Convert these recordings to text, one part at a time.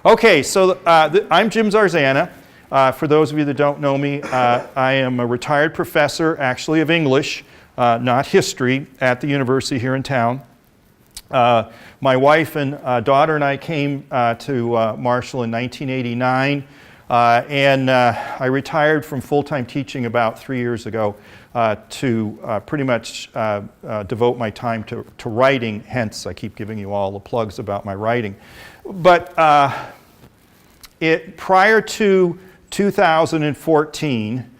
Okay, so I'm Jim Zarzana. For those of you that don't know me, I am a retired professor, actually, of English, not history, at the university here in town. My wife and daughter and I came to Marshall in 1989, and I retired from full-time teaching about 3 years ago to pretty much devote my time to writing, hence I keep giving you all the plugs about my writing. But prior to 2014,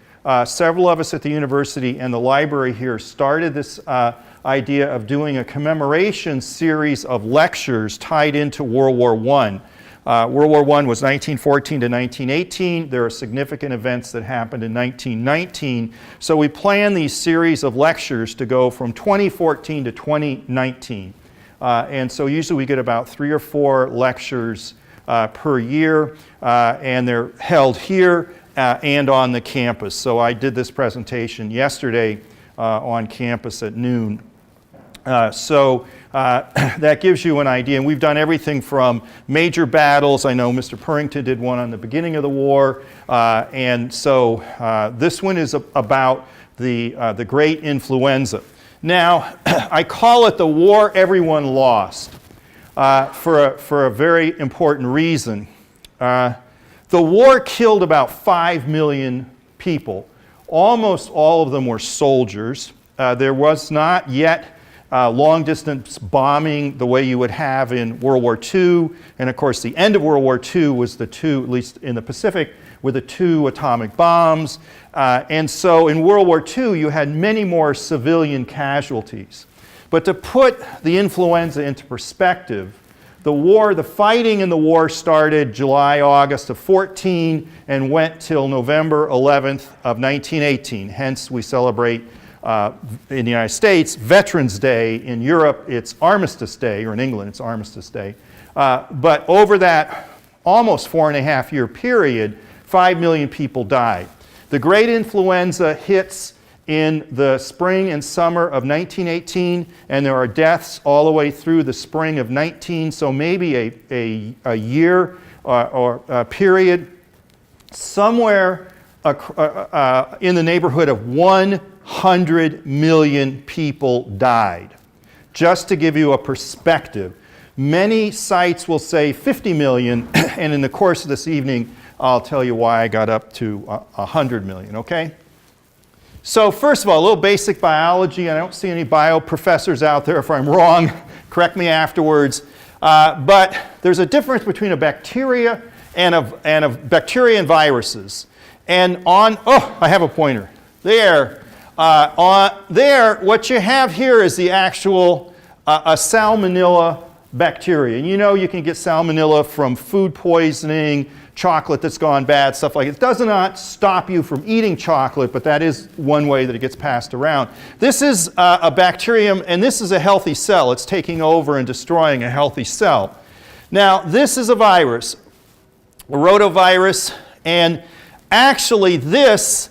several of us at the university and the library here started this idea of doing a commemoration series of lectures tied into World War I. World War I was 1914 to 1918. There are significant events that happened in 1919. So we plan these series of lectures to go from 2014 to 2019. And so usually we get about 3 or 4 lectures per year, and they're held here and on the campus. So I did this presentation yesterday on campus at noon. That gives you an idea, and we've done everything from major battles. I know Mr. Purrington did one on the beginning of the war, and so this one is about the Great Influenza. Now, I call it the war everyone lost for a very important reason. The war killed about 5 million people. Almost all of them were soldiers. There was not yet long-distance bombing the way you would have in World War II. And of course, the end of World War II was the 2, at least in the Pacific, were the 2 atomic bombs. And so in World War II, you had many more civilian casualties. But to put the influenza into perspective, the fighting in the war started July, August of 14 and went till November 11th of 1918. Hence, we celebrate in the United States Veterans Day. In Europe, it's Armistice Day, or in England, it's Armistice Day. But over that almost 4.5-year period, 5 million people died. The Great Influenza hits in the spring and summer of 1918, and there are deaths all the way through the spring of 19, so maybe a year or a period. Somewhere in the neighborhood of 100 million people died. Just to give you a perspective, many sites will say 50 million, and in the course of this evening, I'll tell you why I got up to 100 million, okay? So first of all, a little basic biology. I don't see any bio professors out there. If I'm wrong, correct me afterwards. But there's a difference between a bacteria and bacteria and viruses. And I have a pointer. There, what you have here is the actual a salmonella bacteria. And you know you can get salmonella from food poisoning, chocolate that's gone bad, stuff like it. It does not stop you from eating chocolate, but that is one way that it gets passed around. This is a bacterium, and this is a healthy cell. It's taking over and destroying a healthy cell. Now, this is a virus, a rotavirus, and actually this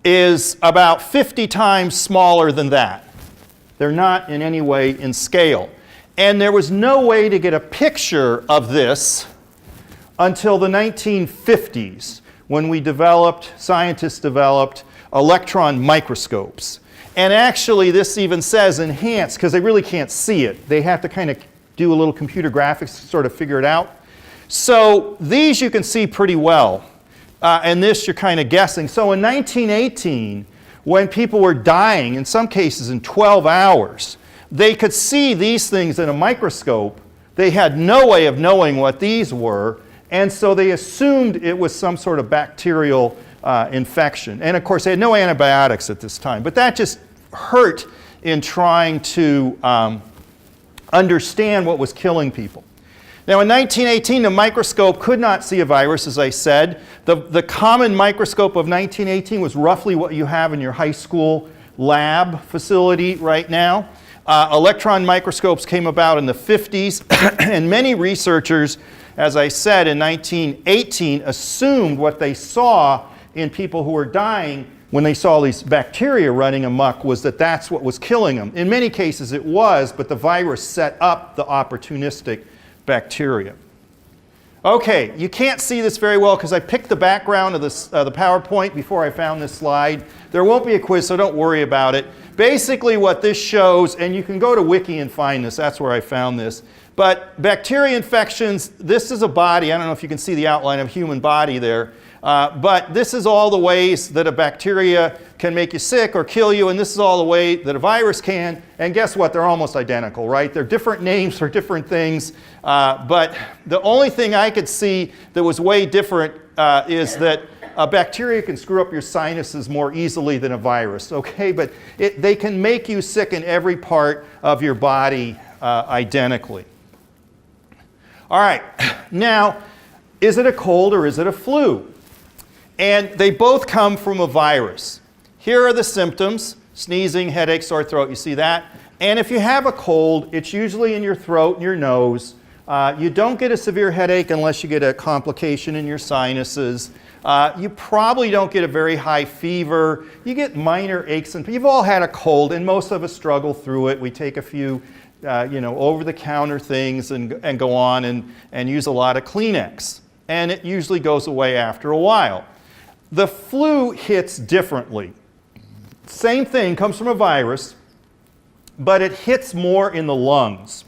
is about 50 times smaller than that. They're not in any way in scale. And there was no way to get a picture of this until the 1950s, when scientists developed electron microscopes. And actually, this even says enhanced, because they really can't see it. They have to kind of do a little computer graphics to sort of figure it out. So these you can see pretty well. And this you're kind of guessing. So in 1918, when people were dying, in some cases in 12 hours, they could see these things in a microscope. They had no way of knowing what these were. And so they assumed it was some sort of bacterial infection. And of course, they had no antibiotics at this time. But that just hurt in trying to understand what was killing people. Now, in 1918, the microscope could not see a virus, as I said. The common microscope of 1918 was roughly what you have in your high school lab facility right now. Electron microscopes came about in the 50s, and many researchers, as I said, in 1918 assumed what they saw in people who were dying when they saw these bacteria running amok was that that's what was killing them. In many cases it was, but the virus set up the opportunistic bacteria. Okay, you can't see this very well because I picked the background of this, the PowerPoint before I found this slide. There won't be a quiz, so don't worry about it. Basically what this shows, and you can go to Wiki and find this, that's where I found this. But bacteria infections, this is a body. I don't know if you can see the outline of a human body there. But this is all the ways that a bacteria can make you sick or kill you, and this is all the way that a virus can. And guess what? They're almost identical, right? They're different names for different things. But the only thing I could see that was way different is that a bacteria can screw up your sinuses more easily than a virus, okay? But they can make you sick in every part of your body identically. All right, now, is it a cold or is it a flu? And they both come from a virus. Here are the symptoms: sneezing, headache, sore throat. You see that? And if you have a cold, it's usually in your throat and your nose. You don't get a severe headache unless you get a complication in your sinuses. You probably don't get a very high fever. You get minor aches and you've all had a cold, and most of us struggle through it. We take a few over-the-counter things and go on and use a lot of Kleenex. And it usually goes away after a while. The flu hits differently. Same thing, comes from a virus, but it hits more in the lungs.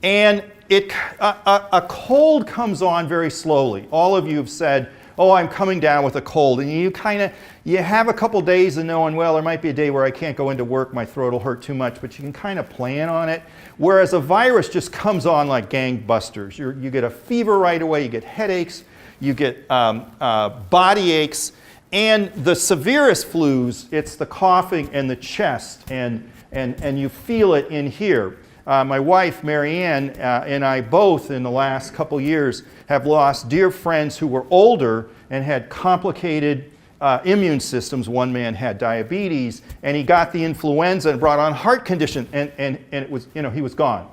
And a cold comes on very slowly. All of you have said, oh, I'm coming down with a cold. And you have a couple days of knowing, well, there might be a day where I can't go into work, my throat will hurt too much, but you can kind of plan on it. Whereas a virus just comes on like gangbusters. You get a fever right away, you get headaches, you get body aches, and the severest flus, it's the coughing and the chest, and you feel it in here. My wife, Marianne, and I both in the last couple years have lost dear friends who were older and had complicated immune systems. One man had diabetes, and he got the influenza and brought on heart condition, and it was, he was gone.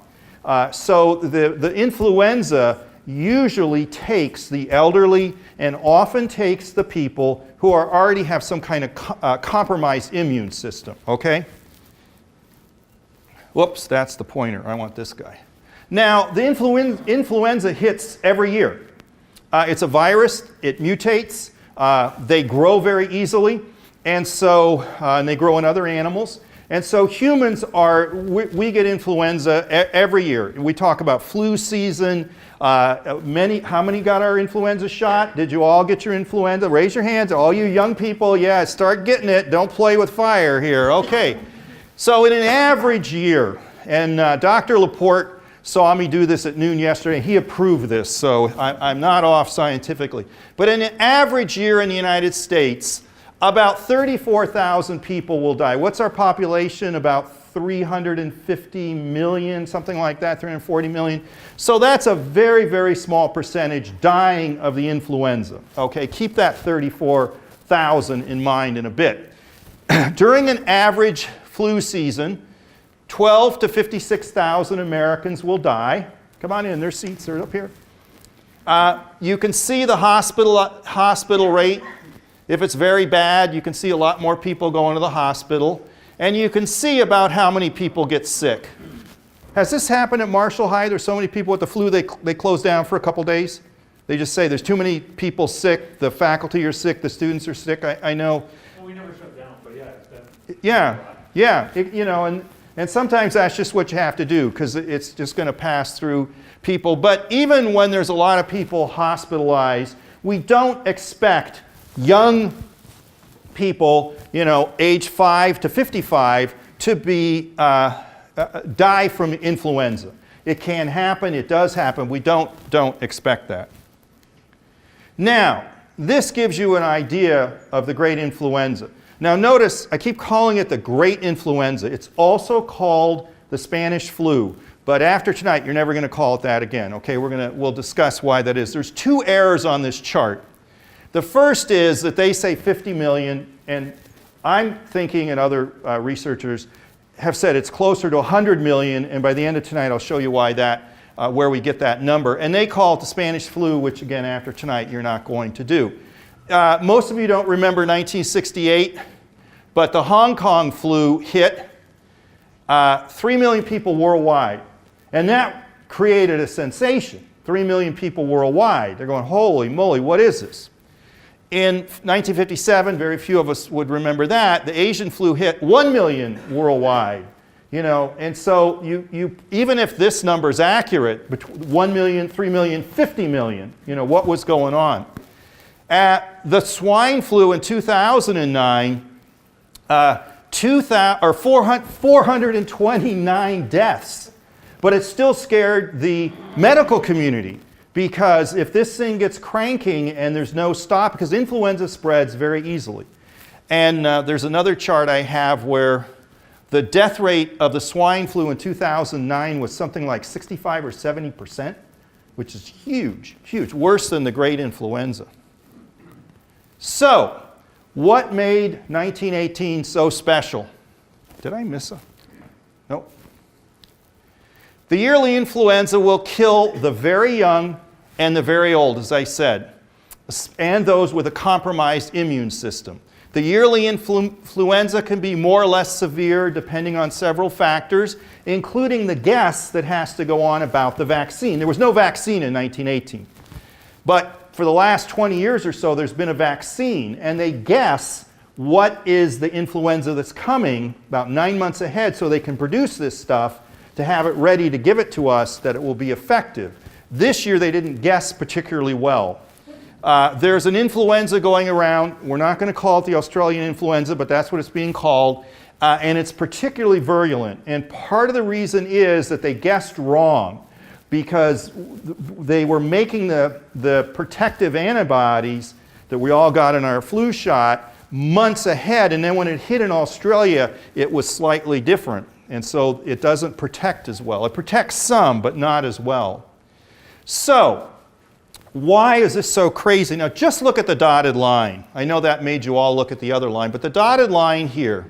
So the influenza usually takes the elderly and often takes the people who already have some kind of compromised immune system, okay? Whoops, that's the pointer. I want this guy. Now, the influenza hits every year. It's a virus. It mutates. They grow very easily, and so and they grow in other animals. And so humans we get influenza every year. We talk about flu season. How many got our influenza shot? Did you all get your influenza? Raise your hands. All you young people, yeah, start getting it. Don't play with fire here. Okay. So in an average year, and Dr. Laporte saw me do this at noon yesterday, he approved this, so I'm not off scientifically. But in an average year in the United States, about 34,000 people will die. What's our population? About 350 million, something like that, 340 million. So that's a very, very small percentage dying of the influenza. Okay, keep that 34,000 in mind in a bit. During an average flu season, 12 to 56,000 Americans will die. Come on in, their seats are up here. You can see the hospital rate. If it's very bad, you can see a lot more people going to the hospital. And you can see about how many people get sick. Has this happened at Marshall-High? There's so many people with the flu, they close down for a couple days. They just say there's too many people sick, the faculty are sick, the students are sick. I know. Well, we never shut down, but yeah, it's been Yeah. And sometimes that's just what you have to do because it's just going to pass through people. But even when there's a lot of people hospitalized, we don't expect young people, age 5 to 55, to die from influenza. It can happen. It does happen. We don't expect that. Now, this gives you an idea of the Great Influenza. Now notice, I keep calling it the Great Influenza. It's also called the Spanish flu. But after tonight, you're never going to call it that again. Okay, we'll discuss why that is. There's two errors on this chart. The first is that they say 50 million, and I'm thinking, and other researchers have said it's closer to 100 million, and by the end of tonight, I'll show you why where we get that number. And they call it the Spanish flu, which again, after tonight, you're not going to do. Most of you don't remember 1968, but the Hong Kong flu hit 3 million people worldwide. And that created a sensation. 3 million people worldwide. They're going, holy moly, what is this? In 1957, very few of us would remember that, the Asian flu hit 1 million worldwide. You know, and so even if this number is accurate, between 1 million, 3 million, 50 million, you know, what was going on? At the swine flu in 2009, 429 deaths. But it still scared the medical community, because if this thing gets cranking and there's no stop, because influenza spreads very easily. And there's another chart I have where the death rate of the swine flu in 2009 was something like 65 or 70%, which is huge, huge, worse than the Great Influenza. So, what made 1918 so special? Did I miss a? Nope. The yearly influenza will kill the very young and the very old, as I said, and those with a compromised immune system. The yearly influenza can be more or less severe depending on several factors, including the guess that has to go on about the vaccine. There was no vaccine in 1918. But for the last 20 years or so, there's been a vaccine, and they guess what is the influenza that's coming about 9 months ahead, so they can produce this stuff to have it ready to give it to us, that it will be effective. This year, they didn't guess particularly well. There's an influenza going around. We're not going to call it the Australian influenza, but that's what it's being called. And it's particularly virulent. And part of the reason is that they guessed wrong, because they were making the protective antibodies that we all got in our flu shot months ahead. And then when it hit in Australia, it was slightly different. And so it doesn't protect as well. It protects some, but not as well. So, why is this so crazy? Now, just look at the dotted line. I know that made you all look at the other line, but the dotted line here,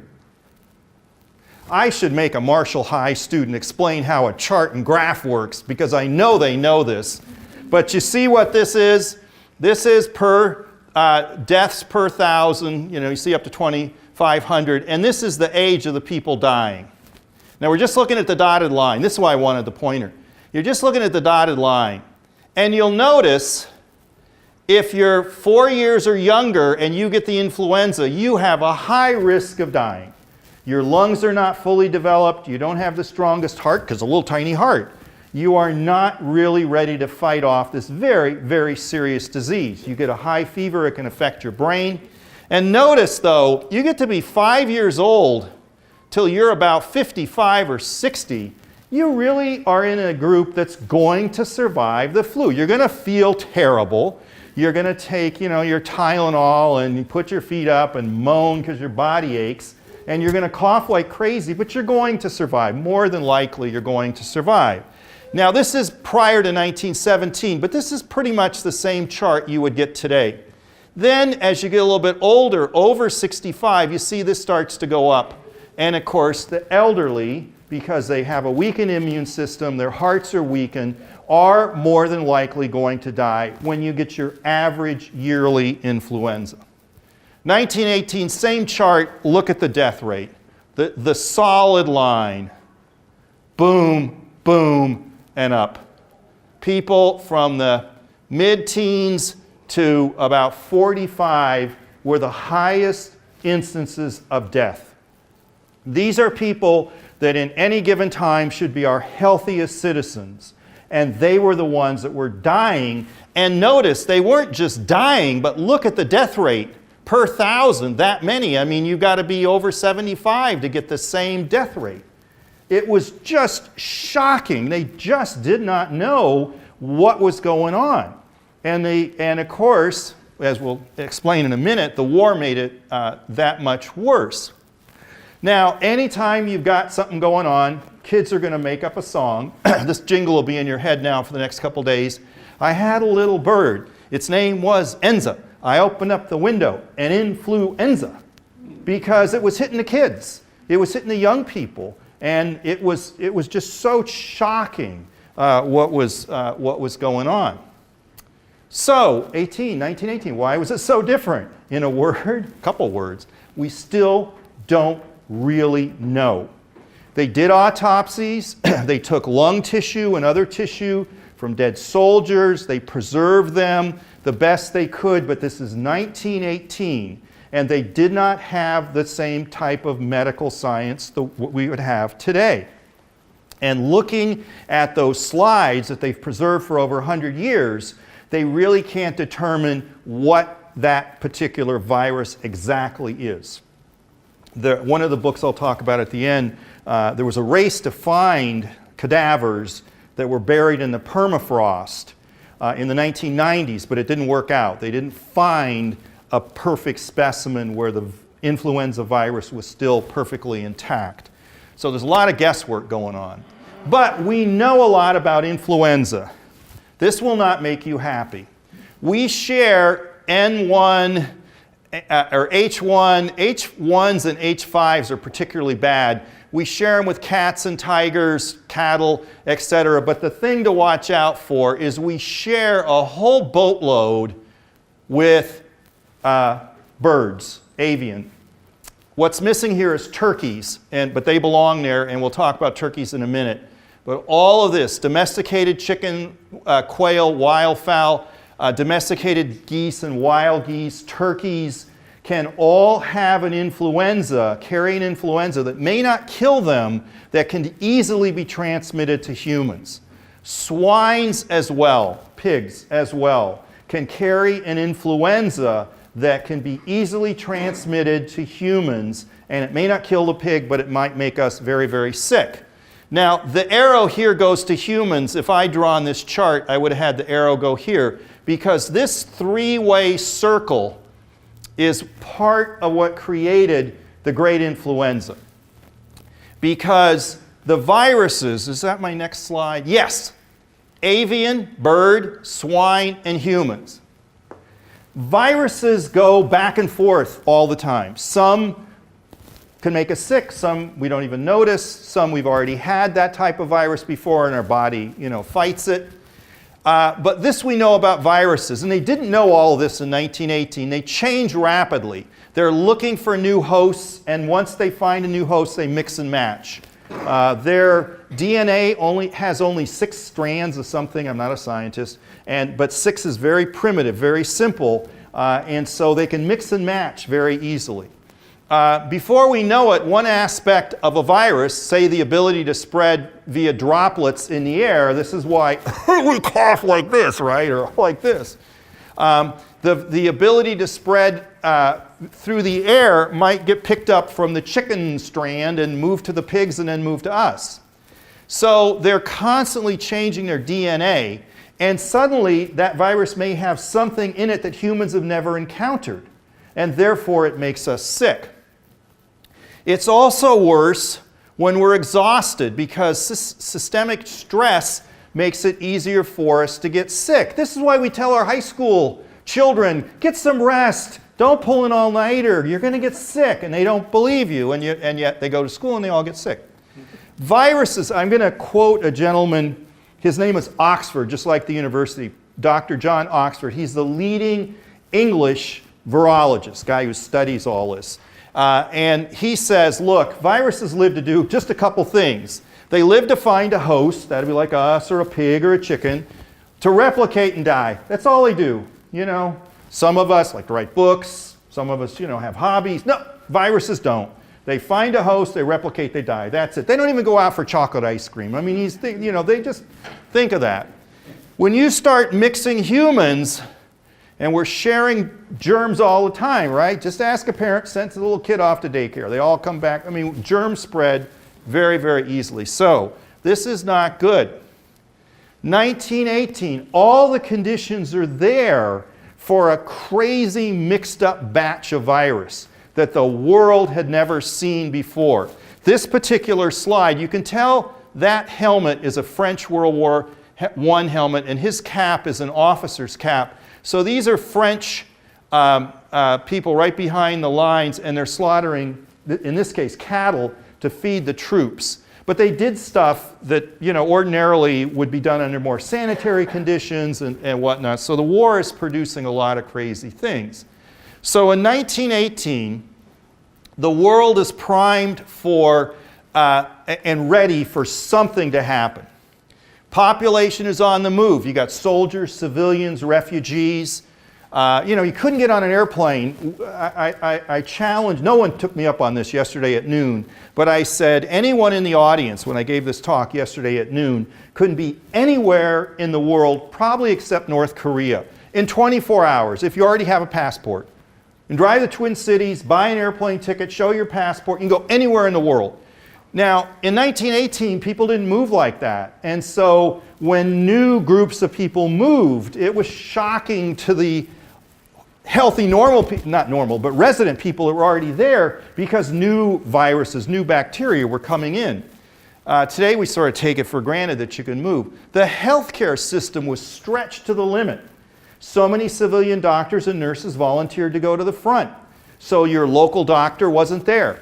I should make a Marshall High student explain how a chart and graph works, because I know they know this. But you see what this is? This is per deaths per 1,000. You know, you see up to 2,500. And this is the age of the people dying. Now, we're just looking at the dotted line. This is why I wanted the pointer. You're just looking at the dotted line. And you'll notice, if you're 4 years or younger and you get the influenza, you have a high risk of dying. Your lungs are not fully developed. You don't have the strongest heart, because a little tiny heart. You are not really ready to fight off this very, very serious disease. You get a high fever, it can affect your brain. And notice, though, you get to be 5 years old till you're about 55 or 60. You really are in a group that's going to survive the flu. You're going to feel terrible. You're going to take, you know, your Tylenol and you put your feet up and moan because your body aches. And you're going to cough like crazy, but you're going to survive. More than likely, you're going to survive. Now, this is prior to 1917, but this is pretty much the same chart you would get today. Then, as you get a little bit older, over 65, you see this starts to go up. And of course, the elderly, because they have a weakened immune system, their hearts are weakened, are more than likely going to die when you get your average yearly influenza. 1918, same chart, look at the death rate. The solid line, boom, boom, and up. People from the mid-teens to about 45 were the highest instances of death. These are people that in any given time should be our healthiest citizens. And they were the ones that were dying. And notice, they weren't just dying, but look at the death rate per 1,000, that many. I mean, you've got to be over 75 to get the same death rate. It was just shocking. They just did not know what was going on. And of course, as we'll explain in a minute, the war made it that much worse. Now, anytime you've got something going on, kids are going to make up a song. This jingle will be in your head now for the next couple days. I had a little bird. Its name was Enza. I opened up the window and in flew Enza, because it was hitting the kids. It was hitting the young people. And it was just so shocking what was going on. So, 1918, why was it so different? In a word, a couple words, we still don't really know. They did autopsies. They took lung tissue and other tissue from dead soldiers. They preserved them the best they could, but this is 1918, and they did not have the same type of medical science that we would have today. And looking at those slides that they've preserved for over 100 years, they really can't determine what that particular virus exactly is. One of the books I'll talk about at the end, there was a race to find cadavers that were buried in the permafrost in the 1990s, but it didn't work out. They didn't find a perfect specimen where the influenza virus was still perfectly intact. So there's a lot of guesswork going on. But we know a lot about influenza. This will not make you happy. We share N1 or H1. H1s and H5s are particularly bad. We share them with cats and tigers, cattle, etc. But the thing to watch out for is we share a whole boatload with birds, avian. What's missing here is turkeys, but they belong there, and we'll talk about turkeys in a minute. But all of this, domesticated chicken, quail, wildfowl, domesticated geese and wild geese, turkeys, can all have an influenza, carry an influenza that may not kill them, that can easily be transmitted to humans. Swines as well, pigs as well, can carry an influenza that can be easily transmitted to humans, and it may not kill the pig, but it might make us very, very sick. Now, the arrow here goes to humans. If I draw on this chart, I would have had the arrow go here, because this three-way circle is part of what created the Great Influenza. Because the viruses, is that my next slide? Yes. Avian, bird, swine, and humans. Viruses go back and forth all the time. Some can make us sick, some we don't even notice, some we've already had that type of virus before and our body, fights it. But this we know about viruses, and they didn't know all of this in 1918. They change rapidly. They're looking for new hosts, and once they find a new host, they mix and match. Their DNA has only 6 strands of something. I'm not a scientist, but 6 is very primitive, very simple, and so they can mix and match very easily. Before we know it, one aspect of a virus, say the ability to spread via droplets in the air, this is why we cough like this, right, or like this. The ability to spread through the air might get picked up from the chicken strand and move to the pigs and then move to us. So they're constantly changing their DNA, and suddenly that virus may have something in it that humans have never encountered, and therefore it makes us sick. It's also worse when we're exhausted, because systemic stress makes it easier for us to get sick. This is why we tell our high school children, get some rest, don't pull an all-nighter, you're going to get sick, and they don't believe you, and yet they go to school and they all get sick. Viruses, I'm going to quote a gentleman, his name is Oxford, just like the university, Dr. John Oxford. He's the leading English virologist, guy who studies all this. And he says, look, viruses live to do just a couple things. They live to find a host, that'd be like us or a pig or a chicken, to replicate and die. That's all they do, Some of us like to write books, some of us, have hobbies. No, viruses don't. They find a host, they replicate, they die. That's it. They don't even go out for chocolate ice cream. I mean, they just think of that. When you start mixing humans, and we're sharing germs all the time, right? Just ask a parent, sends a little kid off to daycare. They all come back. I mean, germs spread very, very easily. So this is not good. 1918, all the conditions are there for a crazy mixed up batch of virus that the world had never seen before. This particular slide, you can tell that helmet is a French World War I helmet, and his cap is an officer's cap. So these are French people right behind the lines, and they're slaughtering, in this case, cattle to feed the troops. But they did stuff that ordinarily would be done under more sanitary conditions and whatnot. So the war is producing a lot of crazy things. So in 1918, the world is primed for and ready for something to happen. Population is on the move. You got soldiers, civilians, refugees. You couldn't get on an airplane. I challenged, no one took me up on this yesterday at noon, but I said anyone in the audience when I gave this talk yesterday at noon couldn't be anywhere in the world, probably except North Korea, in 24 hours if you already have a passport. And drive the Twin Cities, buy an airplane ticket, show your passport, you can go anywhere in the world. Now, in 1918, people didn't move like that. And so when new groups of people moved, it was shocking to the healthy, normal people, not normal, but resident people that were already there because new viruses, new bacteria were coming in. Today, we sort of take it for granted that you can move. The healthcare system was stretched to the limit. So many civilian doctors and nurses volunteered to go to the front. So your local doctor wasn't there.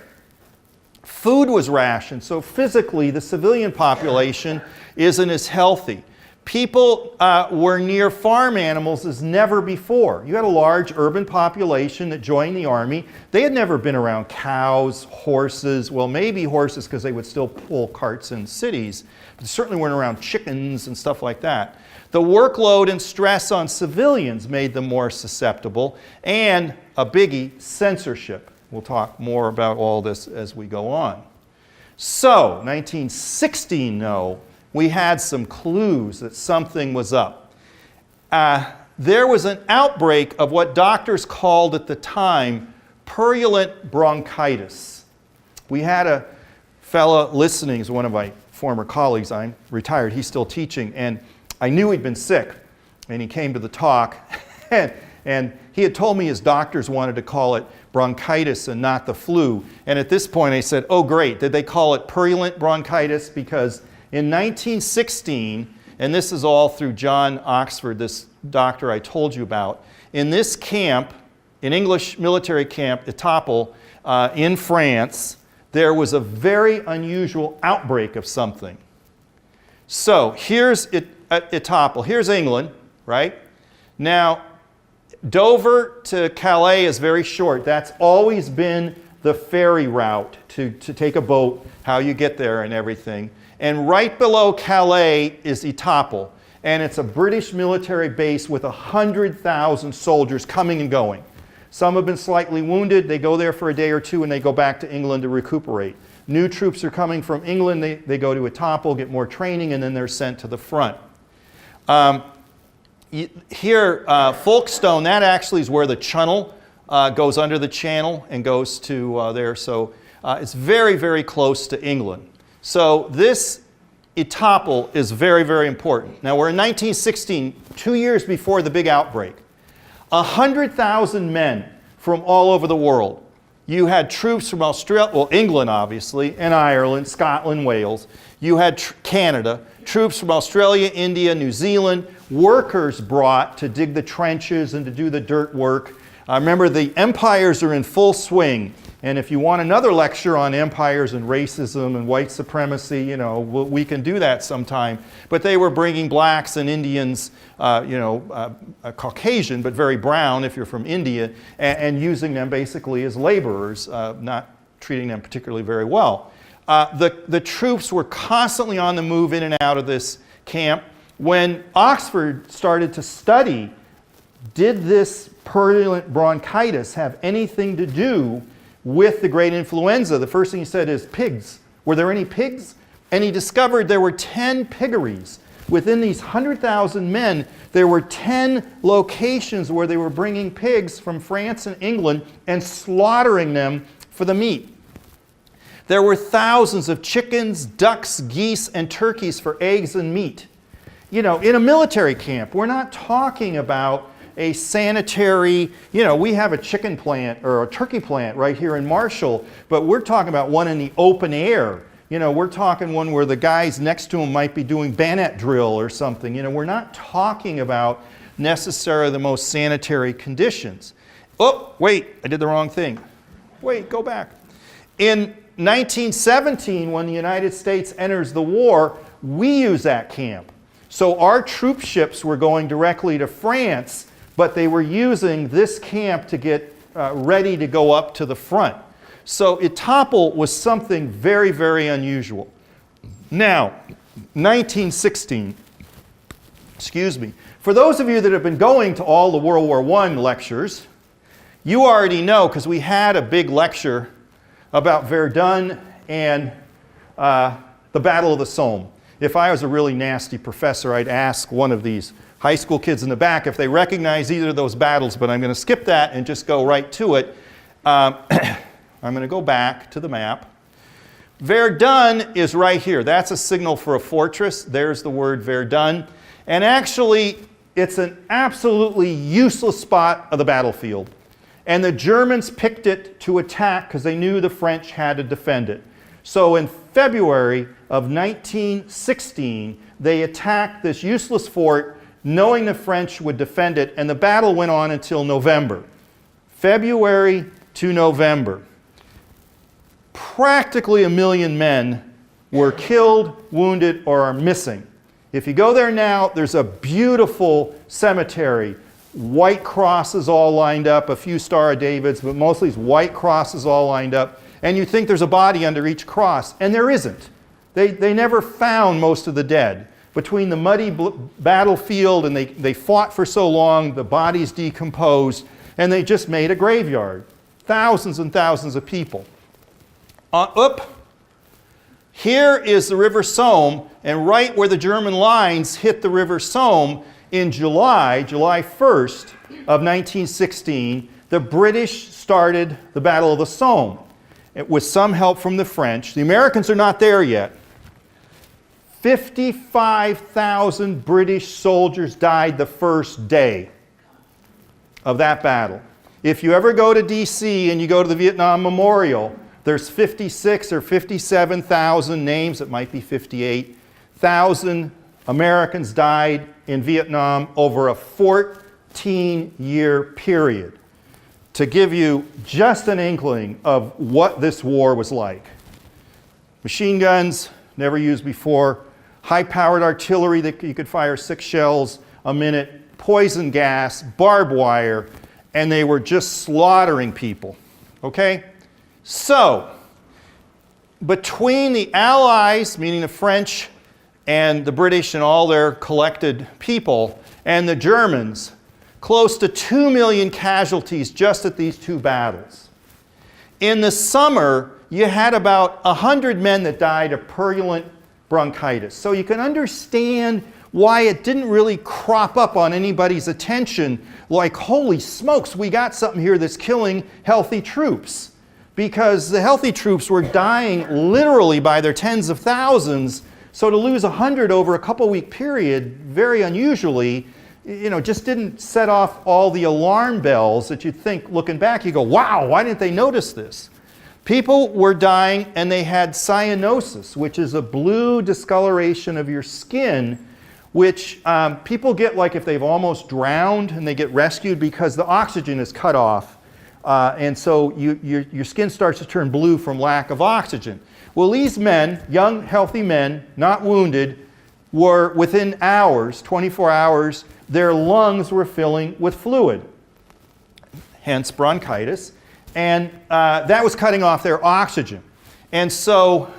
Food was rationed, so physically the civilian population isn't as healthy. People were near farm animals as never before. You had a large urban population that joined the army. They had never been around cows, horses, well maybe horses because they would still pull carts in cities, but certainly weren't around chickens and stuff like that. The workload and stress on civilians made them more susceptible, and a biggie, censorship. We'll talk more about all this as we go on. So, 1916, though, we had some clues that something was up. There was an outbreak of what doctors called at the time purulent bronchitis. We had a fella listening, he's one of my former colleagues, I'm retired, he's still teaching, and I knew he'd been sick, and he came to the talk, and he had told me his doctors wanted to call it bronchitis and not the flu. And at this point I said, oh great, did they call it purulent bronchitis? Because in 1916, and this is all through John Oxford, this doctor I told you about, in this camp, an English military camp at Topol in France, there was a very unusual outbreak of something. So here's Topol. Here's England, right? Now, Dover to Calais is very short. That's always been the ferry route to take a boat, how you get there and everything. And right below Calais is Topol. And it's a British military base with 100,000 soldiers coming and going. Some have been slightly wounded. They go there for a day or two and they go back to England to recuperate. New troops are coming from England. They go to Topol, get more training, and then they're sent to the front. Here, Folkestone, that actually is where the channel goes under the channel and goes to there. So it's very, very close to England. So this Topol is very, very important. Now we're in 1916, 2 years before the big outbreak. 100,000 men from all over the world. You had troops from Australia, well, England obviously, and Ireland, Scotland, Wales. You had Canada, troops from Australia, India, New Zealand, workers brought to dig the trenches and to do the dirt work. Remember, the empires are in full swing. And if you want another lecture on empires and racism and white supremacy, you know, we can do that sometime. But they were bringing blacks and Indians, Caucasian, but very brown if you're from India, and using them basically as laborers, not treating them particularly very well. The troops were constantly on the move in and out of this camp. When Oxford started to study, did this purulent bronchitis have anything to do with the Great Influenza? The first thing he said is pigs. Were there any pigs? And he discovered there were 10 piggeries. Within these 100,000 men, there were 10 locations where they were bringing pigs from France and England and slaughtering them for the meat. There were thousands of chickens, ducks, geese, and turkeys for eggs and meat. You know, in a military camp, we're not talking about a sanitary, you know, we have a chicken plant or a turkey plant right here in Marshall, but we're talking about one in the open air. You know, we're talking one where the guys next to them might be doing bayonet drill or something. You know, we're not talking about necessarily the most sanitary conditions. Oh, wait, I did the wrong thing. Wait, go back. In 1917, when the United States enters the war, we use that camp. So our troop ships were going directly to France, but they were using this camp to get ready to go up to the front. So Topol was something very, very unusual. Now, 1916, Excuse me. For those of you that have been going to all the World War I lectures, you already know, because we had a big lecture about Verdun and the Battle of the Somme. If I was a really nasty professor, I'd ask one of these high school kids in the back if they recognize either of those battles, but I'm going to skip that and just go right to it. I'm going to go back to the map. Verdun is right here. That's a signal for a fortress. There's the word Verdun. And actually, it's an absolutely useless spot of the battlefield. And the Germans picked it to attack because they knew the French had to defend it. So in February of 1916, they attacked this useless fort, knowing the French would defend it, and the battle went on until November. February to November. Practically 1 million men were killed, wounded, or are missing. If you go there now, there's a beautiful cemetery. White crosses all lined up, a few Star of Davids, but mostly it's white crosses all lined up. And you think there's a body under each cross, and there isn't. They never found most of the dead. Between the muddy battlefield and they fought for so long, the bodies decomposed, and they just made a graveyard. Thousands and thousands of people. Here is the River Somme, and right where the German lines hit the River Somme in July 1st of 1916, the British started the Battle of the Somme with some help from the French. The Americans are not there yet. 55,000 British soldiers died the first day of that battle. If you ever go to DC and you go to the Vietnam Memorial, there's 56 or 57,000 names, it might be 58,000 Americans died in Vietnam over a 14-year period. To give you just an inkling of what this war was like. Machine guns, never used before. High-powered artillery that you could fire 6 shells a minute. Poison gas, barbed wire, and they were just slaughtering people. Okay? So, between the Allies, meaning the French and the British and all their collected people, and the Germans, close to 2 million casualties just at these two battles. In the summer, you had about 100 men that died of purulent bronchitis. So you can understand why it didn't really crop up on anybody's attention like, holy smokes, we got something here that's killing healthy troops. Because the healthy troops were dying literally by their tens of thousands. So to lose 100 over a couple-week period, very unusually, just didn't set off all the alarm bells that you'd think, looking back, you go, wow, why didn't they notice this? People were dying and they had cyanosis, which is a blue discoloration of your skin, which people get like if they've almost drowned and they get rescued because the oxygen is cut off. And so your skin starts to turn blue from lack of oxygen. Well, these men, young, healthy men, not wounded, were within hours, 24 hours, their lungs were filling with fluid, hence bronchitis, and that was cutting off their oxygen. And so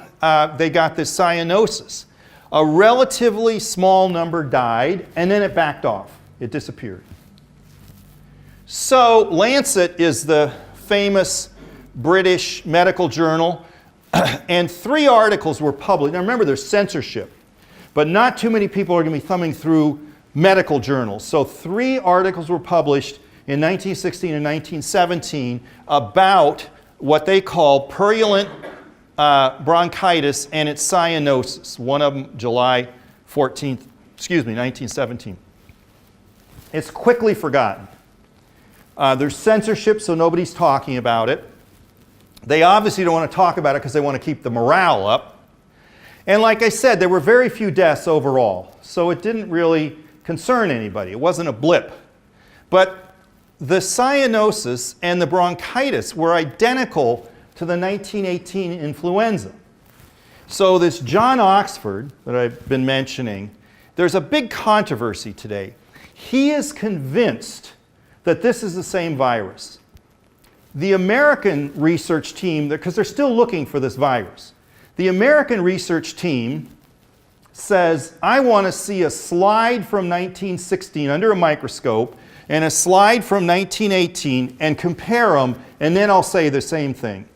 they got this cyanosis. A relatively small number died, and then it backed off. It disappeared. So Lancet is the famous British medical journal, and 3 articles were published. Now remember, there's censorship, but not too many people are going to be thumbing through medical journals. So 3 articles were published in 1916 and 1917 about what they call purulent bronchitis and its cyanosis. One of them, July 14th, 1917. It's quickly forgotten. There's censorship, so nobody's talking about it. They obviously don't want to talk about it because they want to keep the morale up. And like I said, there were very few deaths overall, so it didn't really concern anybody. It wasn't a blip. But the cyanosis and the bronchitis were identical to the 1918 influenza. So this John Oxford that I've been mentioning, there's a big controversy today. He is convinced that this is the same virus. The American research team, because they're still looking for this virus, the American research team says, I want to see a slide from 1916 under a microscope and a slide from 1918 and compare them, and then I'll say the same thing.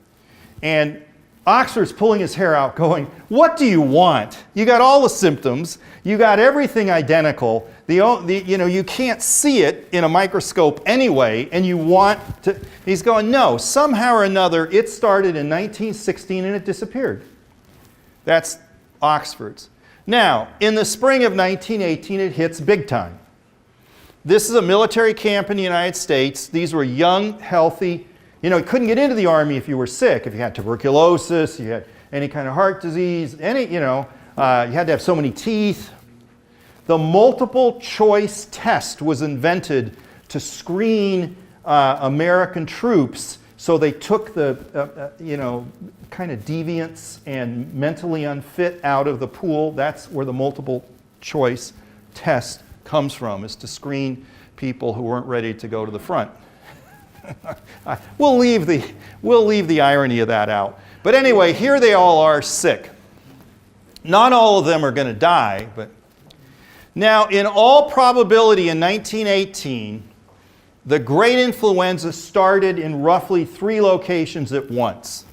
And Oxford's pulling his hair out going, what do you want? You got all the symptoms, you got everything identical, you can't see it in a microscope anyway, and you want to, he's going, no, somehow or another it started in 1916 and it disappeared. That's Oxford's. Now, in the spring of 1918 it hits big time. This is a military camp in the United States. These were young, healthy, you couldn't get into the army if you were sick, if you had tuberculosis, you had any kind of heart disease, you had to have so many teeth. The multiple choice test was invented to screen American troops, so they took the, kind of deviants and mentally unfit out of the pool. That's where the multiple choice test comes from, is to screen people who weren't ready to go to the front. We'll leave the irony of that out. But anyway, here they all are sick. Not all of them are going to die, but now in all probability in 1918, the Great Influenza started in roughly 3 locations at once.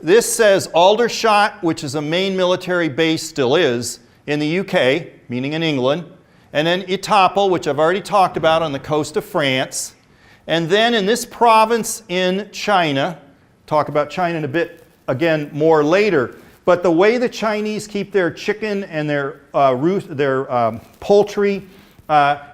This says Aldershot, which is a main military base, still is, in the UK, meaning in England, and then Topol, which I've already talked about on the coast of France. And then in this province in China, talk about China in a bit again more later, but the way the Chinese keep their chicken and their poultry,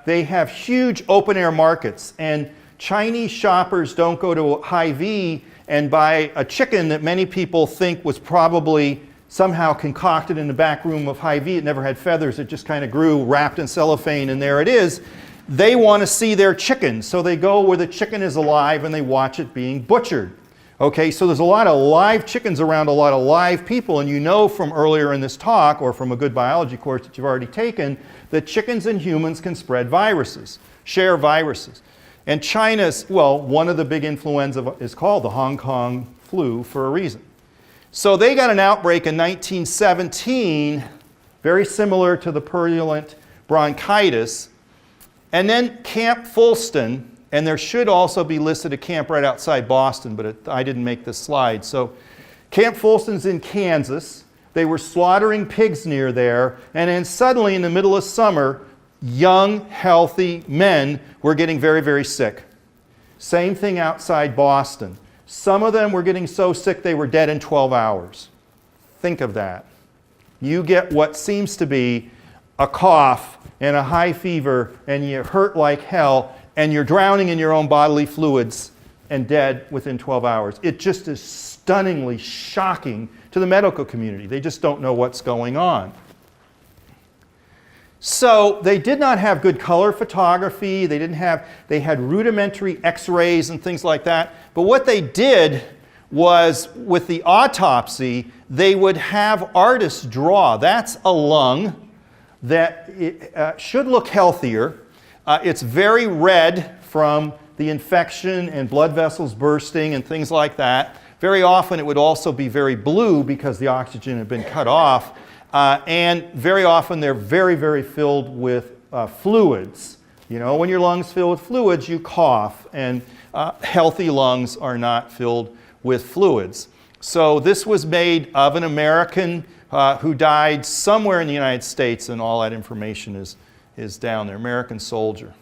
they have huge open air markets, and Chinese shoppers don't go to Hy-Vee and buy a chicken that many people think was probably somehow concocted in the back room of Hy-Vee. It never had feathers, it just kind of grew wrapped in cellophane, and there it is. They want to see their chicken, so they go where the chicken is alive and they watch it being butchered. Okay, so there's a lot of live chickens around a lot of live people, and you know from earlier in this talk, or from a good biology course that you've already taken, that chickens and humans can spread viruses, share viruses. And China's, one of the big influenza is called the Hong Kong flu for a reason. So they got an outbreak in 1917, very similar to the purulent bronchitis. And then Camp Fulton, and there should also be listed a camp right outside Boston, but I didn't make this slide. So Camp Fulton's in Kansas. They were slaughtering pigs near there, and then suddenly in the middle of summer, young, healthy men were getting very, very sick. Same thing outside Boston. Some of them were getting so sick they were dead in 12 hours. Think of that. You get what seems to be a cough and a high fever, and you hurt like hell, and you're drowning in your own bodily fluids and dead within 12 hours. It just is stunningly shocking to the medical community. They just don't know what's going on. So they did not have good color photography. They had rudimentary x-rays and things like that. But what they did was, with the autopsy, they would have artists draw. That's a lung that should look healthier. It's very red from the infection and blood vessels bursting and things like that. Very often it would also be very blue because the oxygen had been cut off. And very often they're very, very filled with fluids. When your lungs fill with fluids, you cough, and healthy lungs are not filled with fluids. So this was made of an American who died somewhere in the United States, and all that information is down there, American soldier.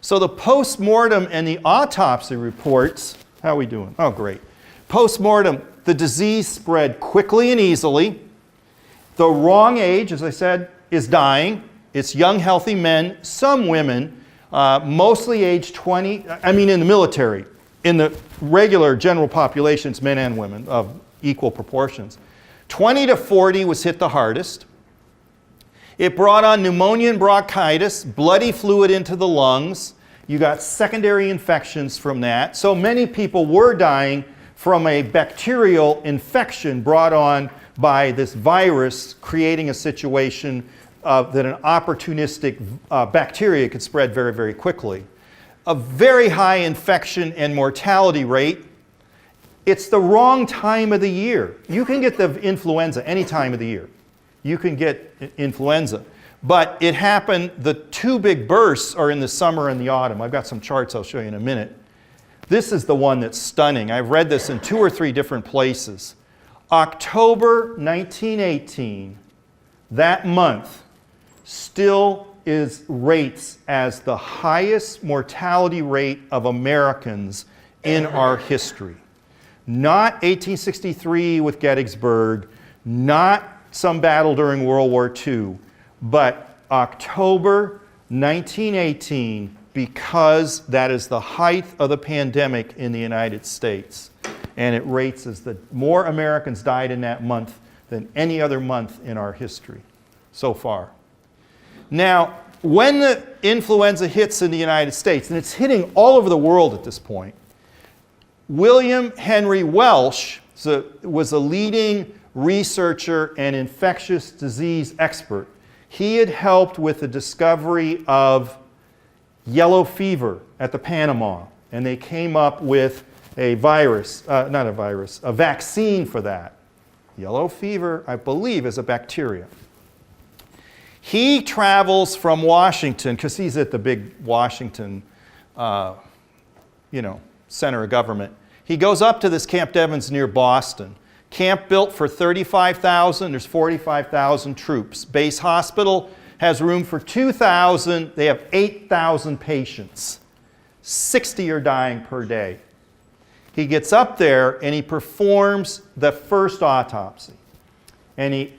So the postmortem and the autopsy reports, how are we doing? Oh, great. Postmortem, the disease spread quickly and easily. The wrong age, as I said, is dying. It's young, healthy men, some women, mostly age 20, in the military. In the regular general population, it's men and women of equal proportions. 20 to 40 was hit the hardest. It brought on pneumonia and bronchitis, bloody fluid into the lungs. You got secondary infections from that. So many people were dying from a bacterial infection brought on by this virus, creating a situation that an opportunistic bacteria could spread very, very quickly. A very high infection and mortality rate. It's the wrong time of the year. You can get the influenza any time of the year. you can get influenza. But it happened, the two big bursts are in the summer and the autumn. I've got some charts I'll show you in a minute. This is the one that's stunning. I've read this in 2 or 3 different places. October 1918, that month, still rates as the highest mortality rate of Americans in our history. Not 1863 with Gettysburg, not some battle during World War II, but October 1918, because that is the height of the pandemic in the United States. And it rates as more Americans died in that month than any other month in our history so far. Now, when the influenza hits in the United States, and it's hitting all over the world at this point, William Henry Welsh was a leading researcher and infectious disease expert. He had helped with the discovery of yellow fever at the Panama, and they came up with a vaccine for that. Yellow fever, I believe, is a bacteria. He travels from Washington, because he's at the big Washington, center of government. He goes up to this Camp Devens near Boston. Camp built for 35,000, there's 45,000 troops. Base hospital has room for 2,000, they have 8,000 patients. 60 are dying per day. He gets up there and he performs the first autopsy. And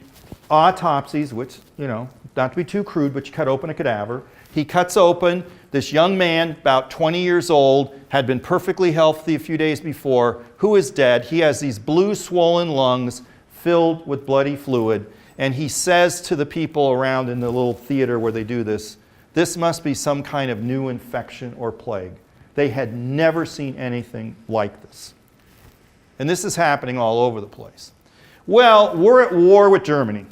autopsies, which, not to be too crude, but you cut open a cadaver. He cuts open this young man, about 20 years old, had been perfectly healthy a few days before, who is dead. He has these blue swollen lungs filled with bloody fluid. And he says to the people around in the little theater where they do this, this must be some kind of new infection or plague. They had never seen anything like this. And this is happening all over the place. Well, we're at war with Germany.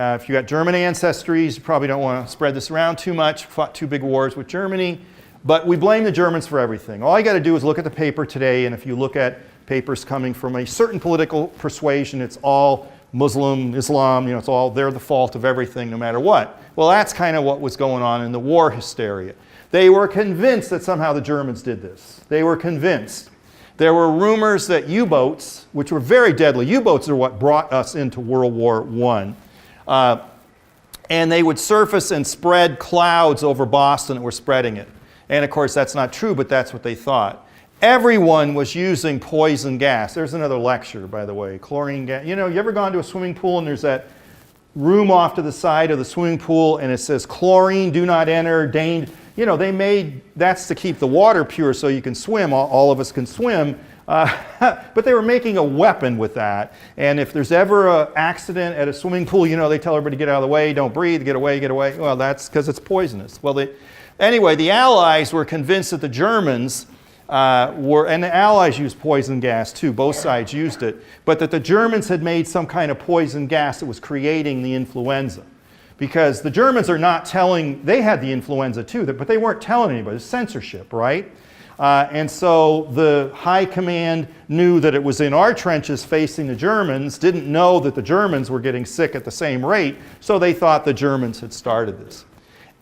If you got German ancestries, you probably don't want to spread this around too much. Fought 2 big wars with Germany. But we blame the Germans for everything. All you got to do is look at the paper today, and if you look at papers coming from a certain political persuasion, it's all Muslim, Islam, they're the fault of everything no matter what. Well, that's kind of what was going on in the war hysteria. They were convinced that somehow the Germans did this. They were convinced. There were rumors that U-boats, which were very deadly, U-boats are what brought us into World War I, and they would surface and spread clouds over Boston that were spreading it. And of course that's not true, but that's what they thought. Everyone was using poison gas. There's another lecture, by the way, chlorine gas. You ever gone to a swimming pool and there's that room off to the side of the swimming pool and it says chlorine, do not enter, they made, that's to keep the water pure so you can swim, all of us can swim, but they were making a weapon with that. And if there's ever an accident at a swimming pool, they tell everybody to get out of the way, don't breathe, get away, get away. Well, that's because it's poisonous. Well, anyway, the Allies were convinced that the Germans and the Allies used poison gas too, both sides used it, but that the Germans had made some kind of poison gas that was creating the influenza. Because the Germans are not telling, they had the influenza too, but they weren't telling anybody. It's censorship, right? And so the high command knew that it was in our trenches facing the Germans, didn't know that the Germans were getting sick at the same rate, so they thought the Germans had started this.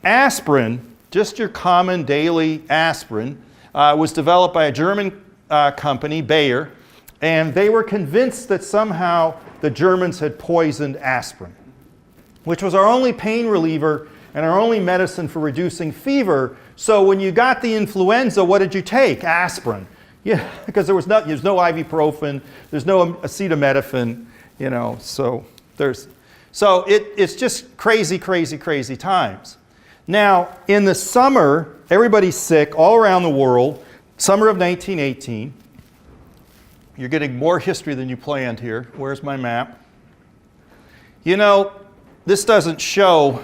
Aspirin, just your common daily aspirin, was developed by a German company, Bayer, and they were convinced that somehow the Germans had poisoned aspirin, which was our only pain reliever and our only medicine for reducing fever. So when you got the influenza, what did you take? Aspirin. Yeah, because there's no ibuprofen, there's no acetaminophen, so it's just crazy, crazy, crazy times. Now, in the summer, everybody's sick all around the world, summer of 1918. You're getting more history than you planned here. Where's my map? This doesn't show,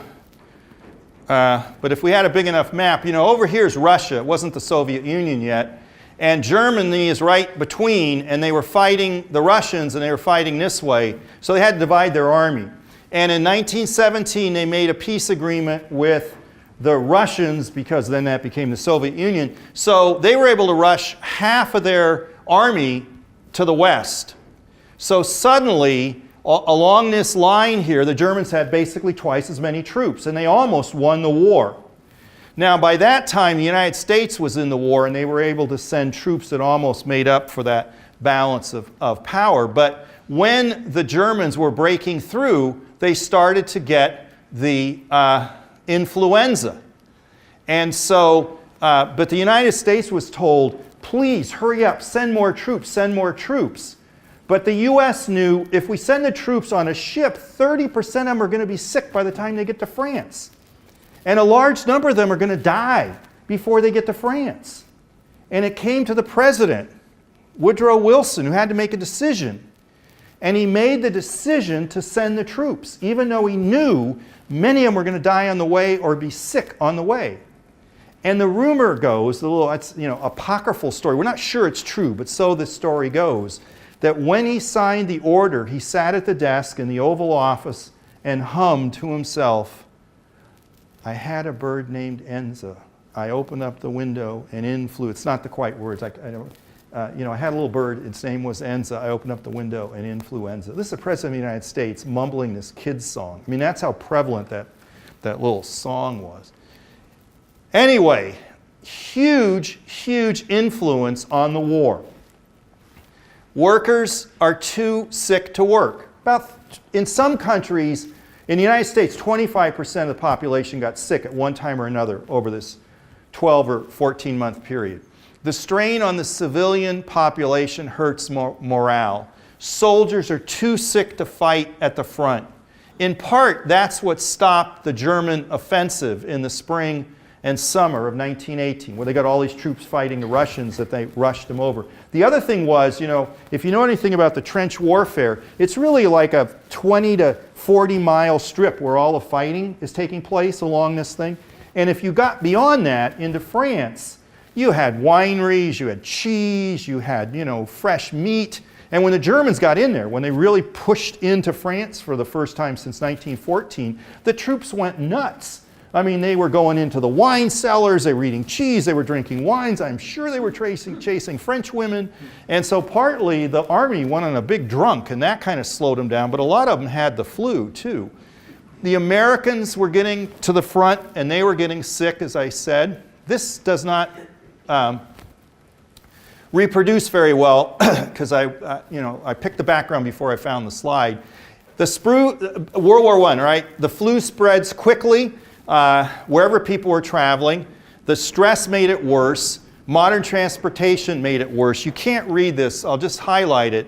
but if we had a big enough map, over here is Russia. It wasn't the Soviet Union yet. And Germany is right between, and they were fighting the Russians, and they were fighting this way. So they had to divide their army. And in 1917, they made a peace agreement with the Russians, because then that became the Soviet Union. So they were able to rush half of their army to the west. So suddenly, Along this line here, the Germans had basically twice as many troops, and they almost won the war. Now, by that time, the United States was in the war, and they were able to send troops that almost made up for that balance of power. But when the Germans were breaking through, they started to get the influenza. And so, but the United States was told, please hurry up, send more troops, send more troops. But the U.S. knew if we send the troops on a ship, 30% of them are going to be sick by the time they get to France. And a large number of them are going to die before they get to France. And it came to the president, Woodrow Wilson, who had to make a decision. And he made the decision to send the troops, even though he knew many of them were going to die on the way or be sick on the way. And the rumor goes, the little apocryphal story, we're not sure it's true, but so the story goes, that when he signed the order, he sat at the desk in the Oval Office and hummed to himself, I had a bird named Enza. I opened up the window and in flew. It's not the quite words. I had a little bird. Its name was Enza. I opened up the window and influenza. This is the President of the United States mumbling this kid's song. I mean, that's how prevalent that little song was. Anyway, huge, huge influence on the war. Workers are too sick to work. In some countries, in the United States, 25% of the population got sick at one time or another over this 12 or 14-month period. The strain on the civilian population hurts morale. Soldiers are too sick to fight at the front. In part, that's what stopped the German offensive in the spring and summer of 1918, where they got all these troops fighting the Russians that they rushed them over. The other thing was, if you know anything about the trench warfare, it's really like a 20 to 40 mile strip where all the fighting is taking place along this thing. And if you got beyond that into France, you had wineries, you had cheese, you had, fresh meat. And when the Germans got in there, when they really pushed into France for the first time since 1914, the troops went nuts. I mean, they were going into the wine cellars, they were eating cheese, they were drinking wines. I'm sure they were chasing French women. And so partly the army went on a big drunk, and that kind of slowed them down. But a lot of them had the flu, too. The Americans were getting to the front, and they were getting sick, as I said. This does not reproduce very well, because I picked the background before I found the slide. World War I, right? The flu spreads quickly. Wherever people were traveling. The stress made it worse. Modern transportation made it worse. You can't read this. I'll just highlight it.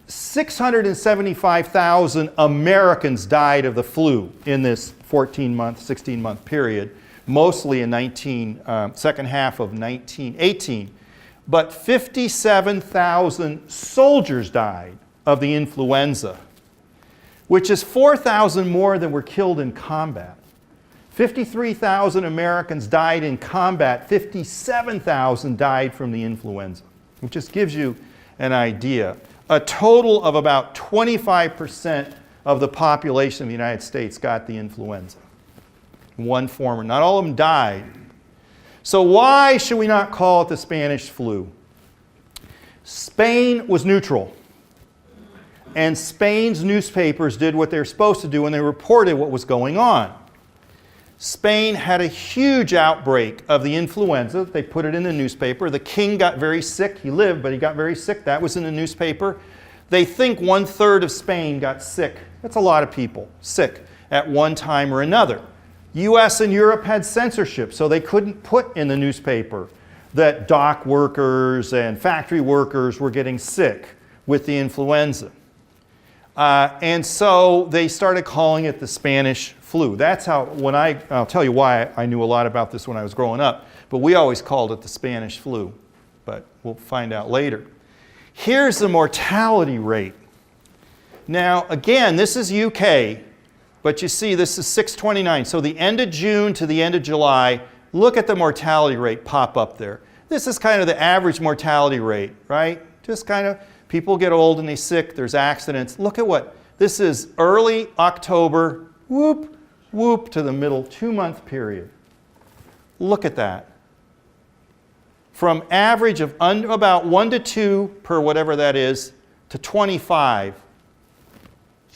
675,000 Americans died of the flu in this 14-month, 16-month period, mostly in second half of 1918. But 57,000 soldiers died of the influenza, which is 4,000 more than were killed in combat. 53,000 Americans died in combat. 57,000 died from the influenza, which just gives you an idea. A total of about 25% of the population of the United States got the influenza in one form or not. All of them died. So why should we not call it the Spanish flu? Spain was neutral. And Spain's newspapers did what they were supposed to do when they reported what was going on. Spain had a huge outbreak of the influenza. They put it in the newspaper. The king got very sick. He lived, but he got very sick. That was in the newspaper. They think 1/3 of Spain got sick. That's a lot of people sick at one time or another. US and Europe had censorship, so they couldn't put in the newspaper that dock workers and factory workers were getting sick with the influenza. And so they started calling it the Spanish flu. That's how, I'll tell you why I knew a lot about this when I was growing up, but we always called it the Spanish flu, but we'll find out later. Here's the mortality rate. Now, again, this is UK, but you see this is 629. So the end of June to the end of July, look at the mortality rate pop up there. This is kind of the average mortality rate, right? Just kind of, people get old and they're sick, there's accidents. Look at what, this is early October, whoop, whoop, to the middle 2-month period. Look at that. From average of about 1 to 2 per whatever that is, to 25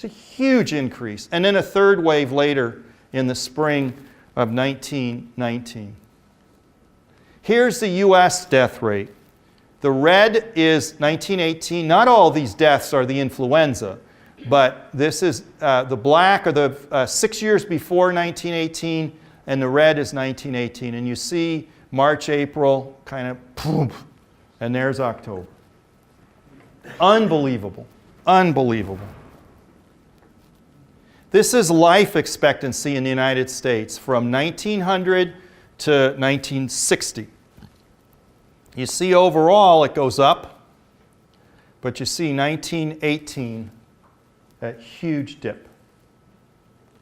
It's a huge increase. And then a third wave later in the spring of 1919. Here's the US death rate. The red is 1918. Not all of these deaths are the influenza, but this is the black are the 6 years before 1918, and the red is 1918. And you see March, April, kind of boom, and there's October. Unbelievable. Unbelievable. This is life expectancy in the United States from 1900 to 1960. You see overall it goes up, but you see 1918, that huge dip.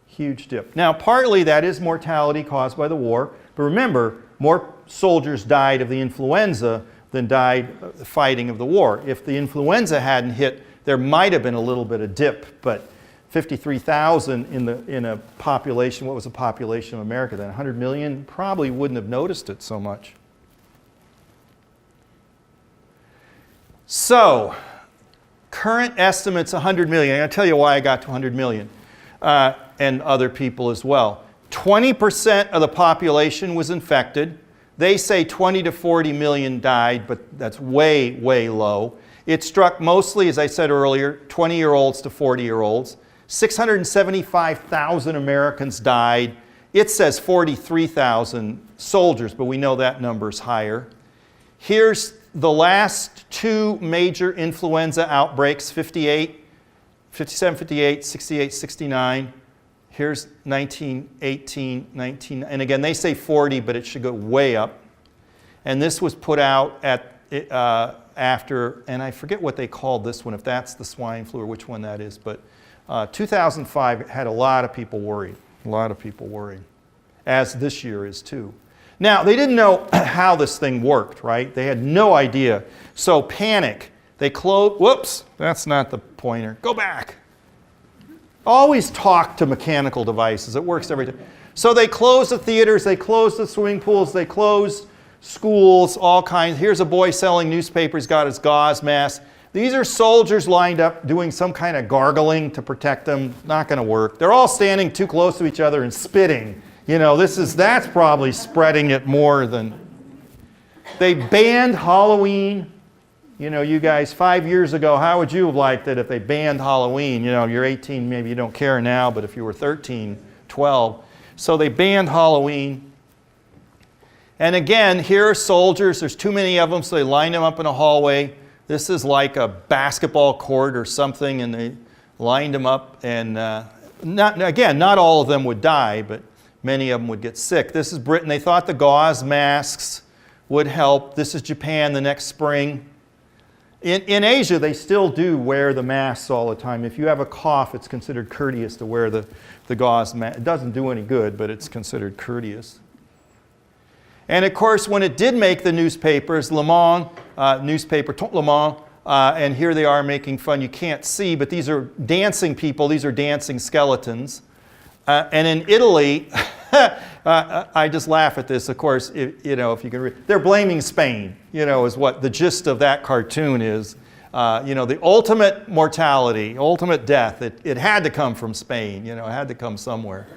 Huge dip. Now, partly that is mortality caused by the war, but remember, more soldiers died of the influenza than died fighting of the war. If the influenza hadn't hit, there might have been a little bit of dip, but 53,000 in a population, what was the population of America then? 100 million? Probably wouldn't have noticed it so much. So, current estimates 100 million. I'm going to tell you why I got to 100 million, and other people as well. 20% of the population was infected. They say 20 to 40 million died, but that's way, way low. It struck mostly, as I said earlier, 20-year-olds to 40-year-olds. 675,000 Americans died. It says 43,000 soldiers, but we know that number is higher. Here's the last two major influenza outbreaks, 57, 58, 68, 69. Here's 1918, 19, and again, they say 40, but it should go way up. And this was put out at after, and I forget what they called this one, if that's the swine flu or which one that is, but 2005 had a lot of people worried, as this year is too. Now, they didn't know how this thing worked, right? They had no idea. So panic. They closed, whoops, that's not the pointer. Go back. Always talk to mechanical devices. It works every time. So they closed the theaters, they closed the swimming pools, they closed schools, all kinds. Here's a boy selling newspapers, got his gauze mask. These are soldiers lined up doing some kind of gargling to protect them. Not going to work. They're all standing too close to each other and spitting. You know, that's probably spreading it more than... They banned Halloween. You know, you guys, 5 years ago, how would you have liked it if they banned Halloween? You know, you're 18, maybe you don't care now, but if you were 13, 12. So they banned Halloween. And again, here are soldiers. There's too many of them, so they lined them up in a hallway. This is like a basketball court or something, and they lined them up. And not all of them would die, but many of them would get sick. This is Britain. They thought the gauze masks would help. This is Japan the next spring. In Asia, they still do wear the masks all the time. If you have a cough, it's considered courteous to wear the gauze mask. It doesn't do any good, but it's considered courteous. And of course, when it did make the newspapers, Le Monde, newspaper Le Monde, and here they are making fun. You can't see, but these are dancing people. These are dancing skeletons. And in Italy, I just laugh at this, of course, if you can read. They're blaming Spain, is what the gist of that cartoon is. The ultimate mortality, ultimate death, it had to come from Spain, it had to come somewhere.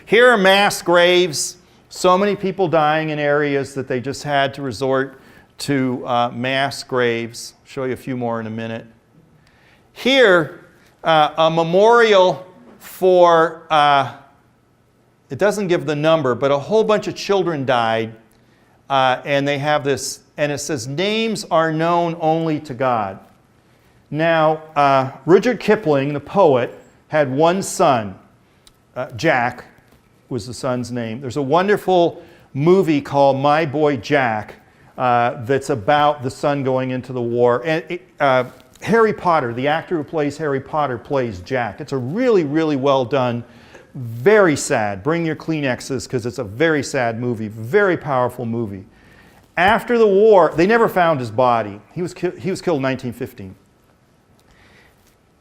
Here are mass graves. So many people dying in areas that they just had to resort to mass graves. I'll show you a few more in a minute. Here, a memorial for, it doesn't give the number, but a whole bunch of children died, and they have this, and it says, names are known only to God. Now, Rudyard Kipling, the poet, had one son, Jack was the son's name. There's a wonderful movie called My Boy Jack that's about the son going into the war. And Harry Potter, the actor who plays Harry Potter, plays Jack. It's a really, really well done, very sad. Bring your Kleenexes because it's a very sad movie, very powerful movie. After the war, they never found his body. He was killed in 1915.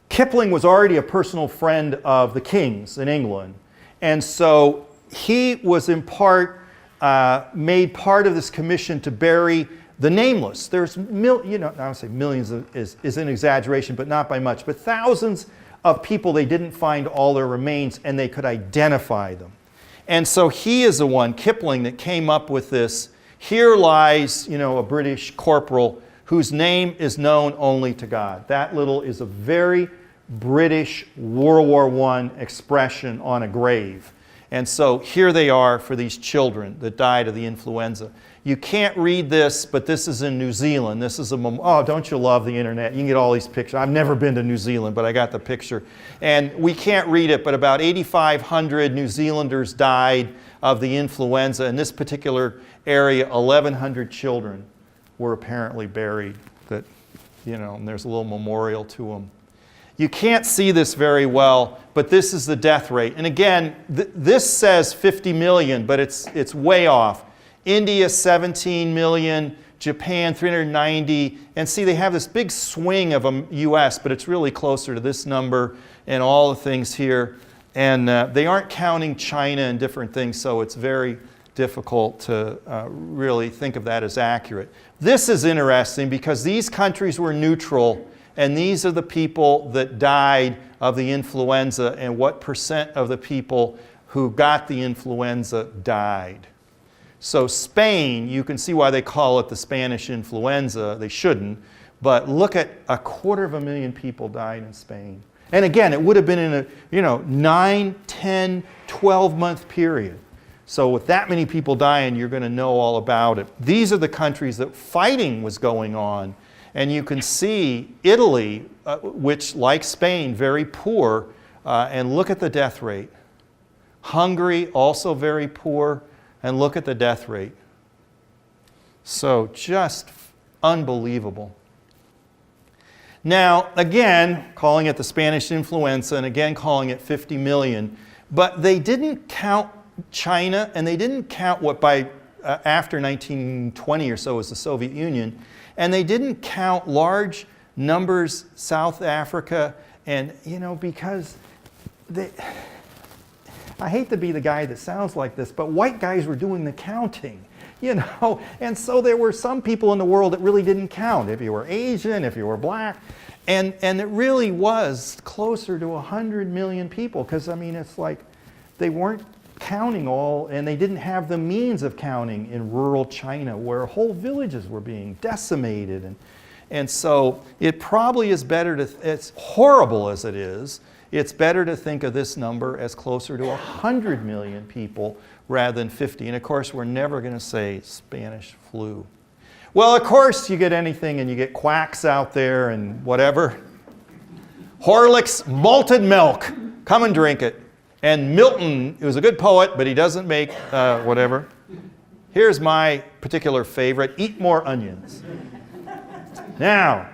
Kipling was already a personal friend of the kings in England. And so he was in part, made part of this commission to bury the nameless. There's, I would say millions is an exaggeration, but not by much, but thousands of people they didn't find all their remains, and they could identify them. And so he is the one, Kipling, that came up with this. Here lies, a British corporal whose name is known only to God. That little is a very British World War I expression on a grave. And so here they are for these children that died of the influenza. You can't read this, but this is in New Zealand. This is oh, don't you love the internet? You can get all these pictures. I've never been to New Zealand, but I got the picture. And we can't read it, but about 8,500 New Zealanders died of the influenza. In this particular area, 1,100 children were apparently buried. That, and there's a little memorial to them. You can't see this very well, but this is the death rate. And again, this says 50 million, but it's way off. India, 17 million, Japan, 390. And see, they have this big swing of a US, but it's really closer to this number and all the things here. And they aren't counting China and different things, so it's very difficult to really think of that as accurate. This is interesting because these countries were neutral, and these are the people that died of the influenza and what percent of the people who got the influenza died. So Spain, you can see why they call it the Spanish influenza. They shouldn't. But look at 250,000 people died in Spain. And again, it would have been in a 9, 10, 12-month period. So with that many people dying, you're going to know all about it. These are the countries that fighting was going on. And you can see Italy, which, like Spain, very poor. And look at the death rate. Hungary, also very poor. And look at the death rate. So just unbelievable. Now, again, calling it the Spanish influenza, and again calling it 50 million. But they didn't count China, and they didn't count what by after 1920 or so was the Soviet Union. And they didn't count large numbers South Africa, and because I hate to be the guy that sounds like this, but white guys were doing the counting, and so there were some people in the world that really didn't count. If you were Asian, if you were black, and it really was closer to 100 million people, because it's like they weren't counting all, and they didn't have the means of counting in rural China where whole villages were being decimated. And so it probably is better to, as horrible as it is, it's better to think of this number as closer to 100 million people rather than 50. And of course, we're never going to say Spanish flu. Well, of course, you get anything and you get quacks out there and whatever. Horlick's malted milk. Come and drink it. And Milton, who's a good poet, but he doesn't make whatever. Here's my particular favorite. Eat more onions. Now,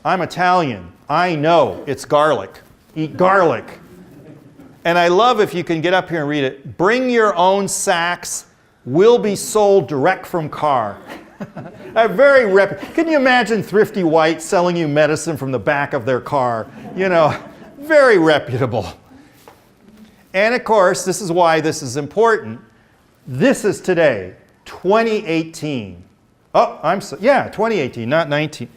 I'm Italian. I know it's garlic. Eat garlic. And I love if you can get up here and read it. Bring your own sacks. Will be sold direct from car. Can you imagine thrifty whites selling you medicine from the back of their car? Very reputable. And of course, this is why this is important. This is today, 2018. Oh, 2018, not 19.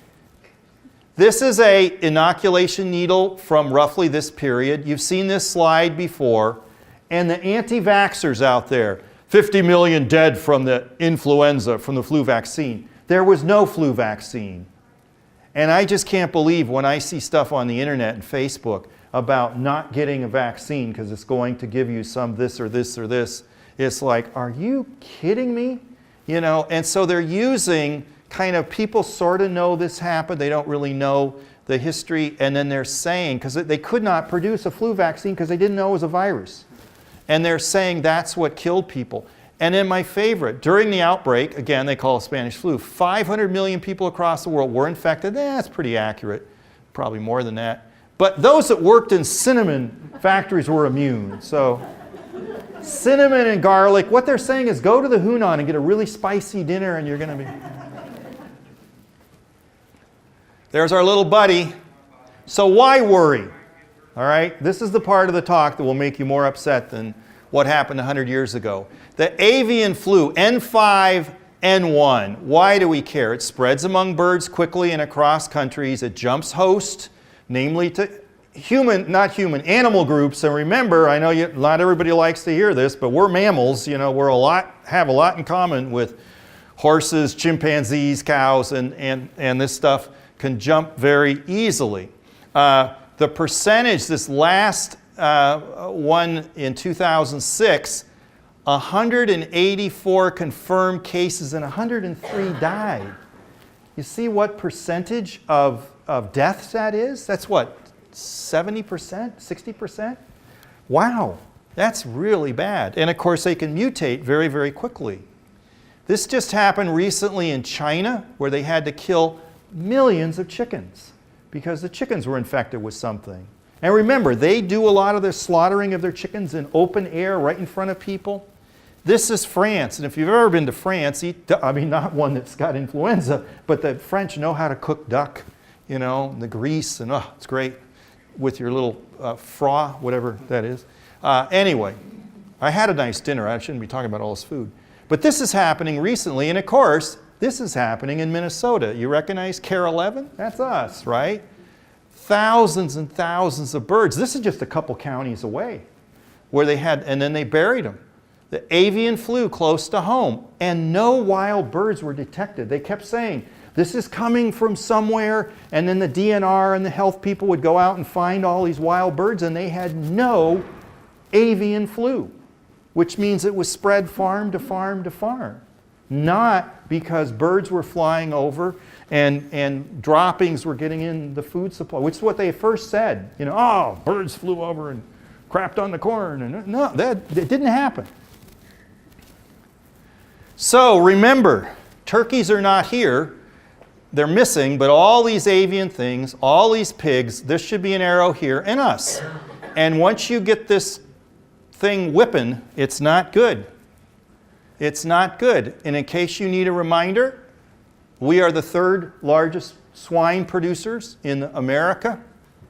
This is a inoculation needle from roughly this period. You've seen this slide before. And the anti-vaxxers out there, 50 million dead from the influenza, from the flu vaccine. There was no flu vaccine. And I just can't believe when I see stuff on the internet and Facebook about not getting a vaccine because it's going to give you some this or this or this. It's like, are you kidding me? And so they're using kind of, people sort of know this happened. They don't really know the history. And then they're saying, because they could not produce a flu vaccine because they didn't know it was a virus. And they're saying that's what killed people. And then my favorite, during the outbreak, again, they call it Spanish flu, 500 million people across the world were infected. That's pretty accurate, probably more than that. But those that worked in cinnamon factories were immune. So cinnamon and garlic, what they're saying is go to the Hunan and get a really spicy dinner and you're going to be... There's our little buddy. So why worry? All right, this is the part of the talk that will make you more upset than what happened 100 years ago. The avian flu, N5N1. Why do we care? It spreads among birds quickly and across countries. It jumps host, namely to animal groups. And remember, I know not everybody likes to hear this, but we're mammals. You know, have a lot in common with horses, chimpanzees, cows, and this stuff can jump very easily. The percentage, this last one in 2006, 184 confirmed cases and 103 died. You see what percentage of deaths that is? That's what, 70%, 60%? Wow, that's really bad. And of course, they can mutate very, very quickly. This just happened recently in China, where they had to kill millions of chickens because the chickens were infected with something. And remember, they do a lot of their slaughtering of their chickens in open air right in front of people. This is France, and if you've ever been to France, I mean, not one that's got influenza, but the French know how to cook duck, you know, the grease, and oh, it's great with your little froid, whatever that is. Anyway, I had a nice dinner. I shouldn't be talking about all this food. But this is happening recently, and of course, this is happening in Minnesota. You recognize CARE 11? That's us, right? Thousands and thousands of birds. This is just a couple counties away where they had, and then they buried them. The avian flu close to home, and no wild birds were detected. They kept saying, this is coming from somewhere, and then the DNR and the health people would go out and find all these wild birds, and they had no avian flu, which means it was spread farm to farm to farm. Not because birds were flying over and droppings were getting in the food supply, which is what they first said. You know, oh, birds flew over and crapped on the corn. And no, it didn't happen. So remember, turkeys are not here. They're missing, but all these avian things, all these pigs, this should be an arrow here, and us. And once you get this thing whipping, it's not good. It's not good. And in case you need a reminder, we are the third largest swine producers in America.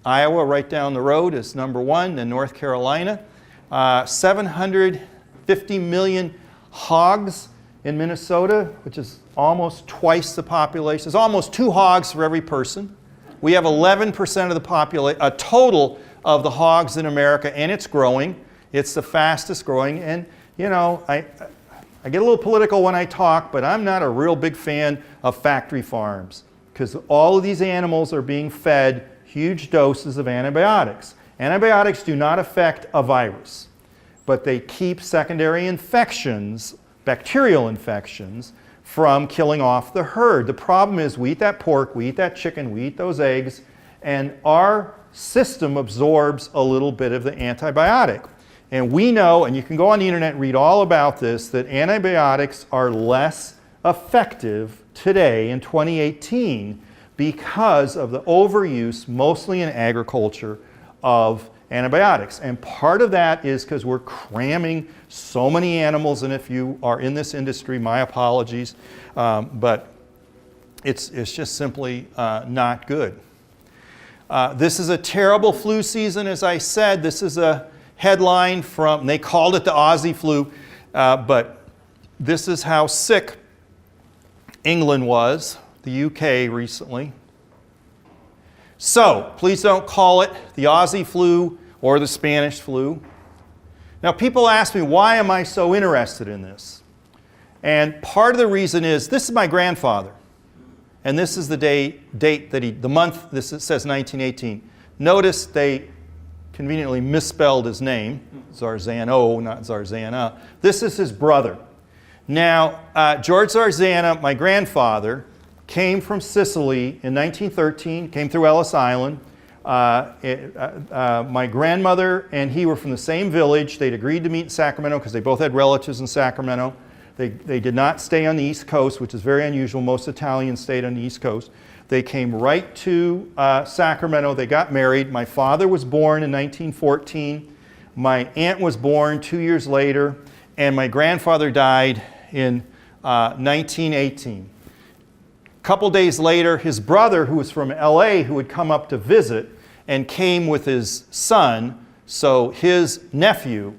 Iowa, right down the road, is number one, then North Carolina. 750 million hogs in Minnesota, which is almost twice the population. It's almost 2 hogs for every person. We have 11% of the population, a total of the hogs in America, and it's growing. It's the fastest growing. And, you know, I get a little political when I talk, but I'm not a real big fan of factory farms because all of these animals are being fed huge doses of antibiotics. Antibiotics do not affect a virus, but they keep secondary infections, bacterial infections, from killing off the herd. The problem is we eat that pork, we eat that chicken, we eat those eggs, and our system absorbs a little bit of the antibiotic. And we know, and you can go on the internet and read all about this, that antibiotics are less effective today in 2018 because of the overuse, mostly in agriculture, of antibiotics. And part of that is because we're cramming so many animals, and if you are in this industry, my apologies, but it's just simply not good. This is a terrible flu season, as I said. This is a headline from, they called it the Aussie Flu, but this is how sick England was, the UK recently. So, please don't call it the Aussie flu or the Spanish flu. Now, people ask me, why am I so interested in this? And part of the reason is, this is my grandfather. And this is the date that the month, this says 1918. Notice they conveniently misspelled his name, Zarzano, not Zarzana. This is his brother. Now, George Zarzana, my grandfather, came from Sicily in 1913, came through Ellis Island. My grandmother and he were from the same village. They'd agreed to meet in Sacramento because they both had relatives in Sacramento. They did not stay on the East Coast, which is very unusual. Most Italians stayed on the East Coast. They came right to Sacramento. They got married. My father was born in 1914. My aunt was born 2 years later. And my grandfather died in 1918. A couple days later, his brother, who was from LA, who had come up to visit and came with his son, so his nephew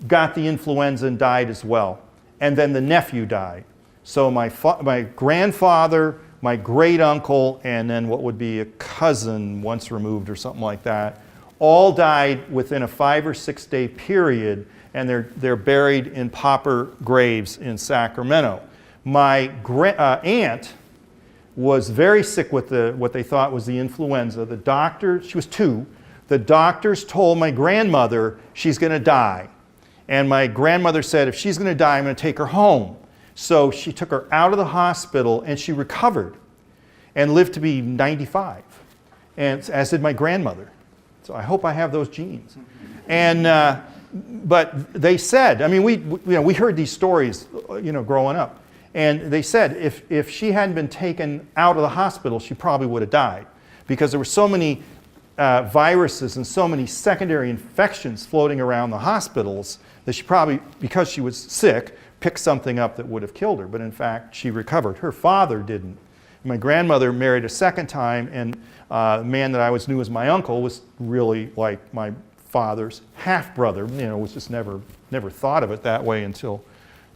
got the influenza and died as well. And then the nephew died. So my grandfather, my great uncle, and then what would be a cousin once removed or something like that, all died within a 5 or 6 day period, and they're buried in pauper graves in Sacramento. My aunt was very sick with what they thought was the influenza. The doctor, she was 2, the doctors told my grandmother she's going to die. And my grandmother said, if she's going to die, I'm going to take her home. So she took her out of the hospital, and she recovered and lived to be 95, and as did my grandmother. So I hope I have those genes. And but they said, I mean, we heard these stories, growing up, and they said if she hadn't been taken out of the hospital, she probably would have died, because there were so many viruses and so many secondary infections floating around the hospitals that she probably, because she was sick, picked something up that would have killed her. But in fact, she recovered. Her father didn't. My grandmother married a second time, and the man that I always knew as my uncle was really like my father's half-brother. Was just never thought of it that way until,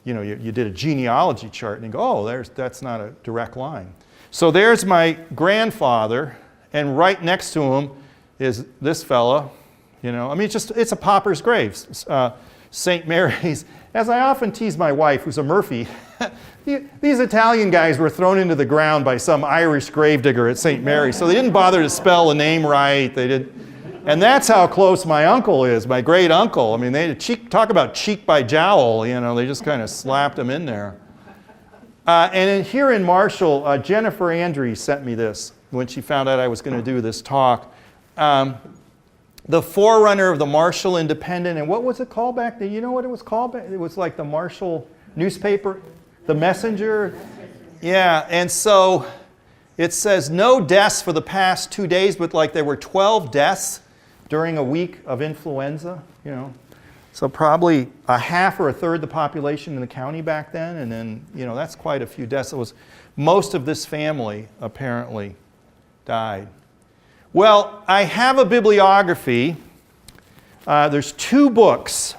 you did a genealogy chart and you go, oh, that's not a direct line. So there's my grandfather, and right next to him is this fella. It's a pauper's grave. St. Mary's. As I often tease my wife, who's a Murphy, these Italian guys were thrown into the ground by some Irish gravedigger at St. Mary's, so they didn't bother to spell the name right. And that's how close my uncle is, my great uncle. I mean, they talk about cheek by jowl. They just kind of slapped him in there. And here in Marshall, Jennifer Andrews sent me this when she found out I was going to do this talk. The forerunner of the Marshall Independent, and what was it called back then? You know what it was called? It was like the Marshall newspaper, the Messenger. Yeah, and so it says no deaths for the past 2 days, but like there were 12 deaths during a week of influenza, So probably a half or a third the population in the county back then, and then, that's quite a few deaths. It was most of this family apparently died. Well, I have a bibliography. There's 2 books.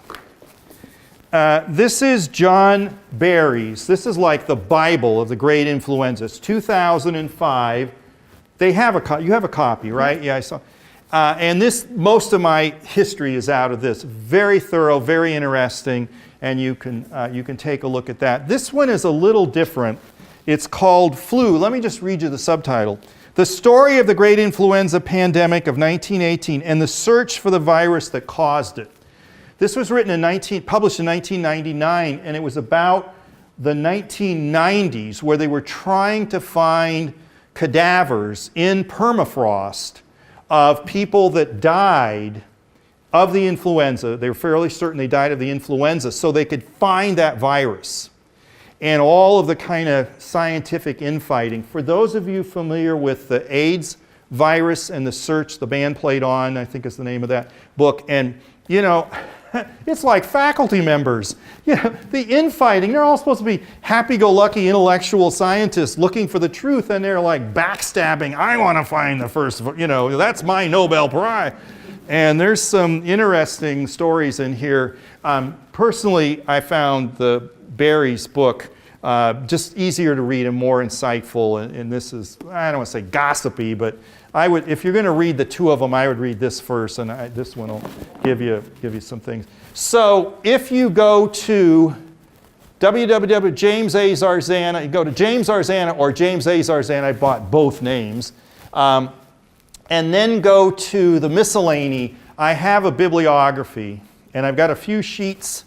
This is John Barry's. This is like the Bible of the Great Influenza. It's 2005. You have a copy, right? Yeah, I saw. And most of my history is out of this. Very thorough, very interesting, and you can take a look at that. This one is a little different. It's called Flu. Let me just read you the subtitle. The Story of the Great Influenza Pandemic of 1918 and the Search for the Virus that Caused it. This was published in 1999, and it was about the 1990s, where they were trying to find cadavers in permafrost of people that died of the influenza. They were fairly certain they died of the influenza, so they could find that virus. And all of the kind of scientific infighting. For those of you familiar with the AIDS virus and the search the band played on, I think is the name of that book, and it's like faculty members. The infighting, they're all supposed to be happy-go-lucky intellectual scientists looking for the truth, and they're like backstabbing. I want to find the first, that's my Nobel Prize. And there's some interesting stories in here. Personally, I found the Barry's book just easier to read and more insightful. And this is, I don't want to say gossipy, but if you're going to read the 2 of them, I would read this first, and this one will give you some things. So if you go to www.james.a.zarzana, you go to James Zarzana or James A. Zarzana, I bought both names, and then go to the miscellany. I have a bibliography, and I've got a few sheets.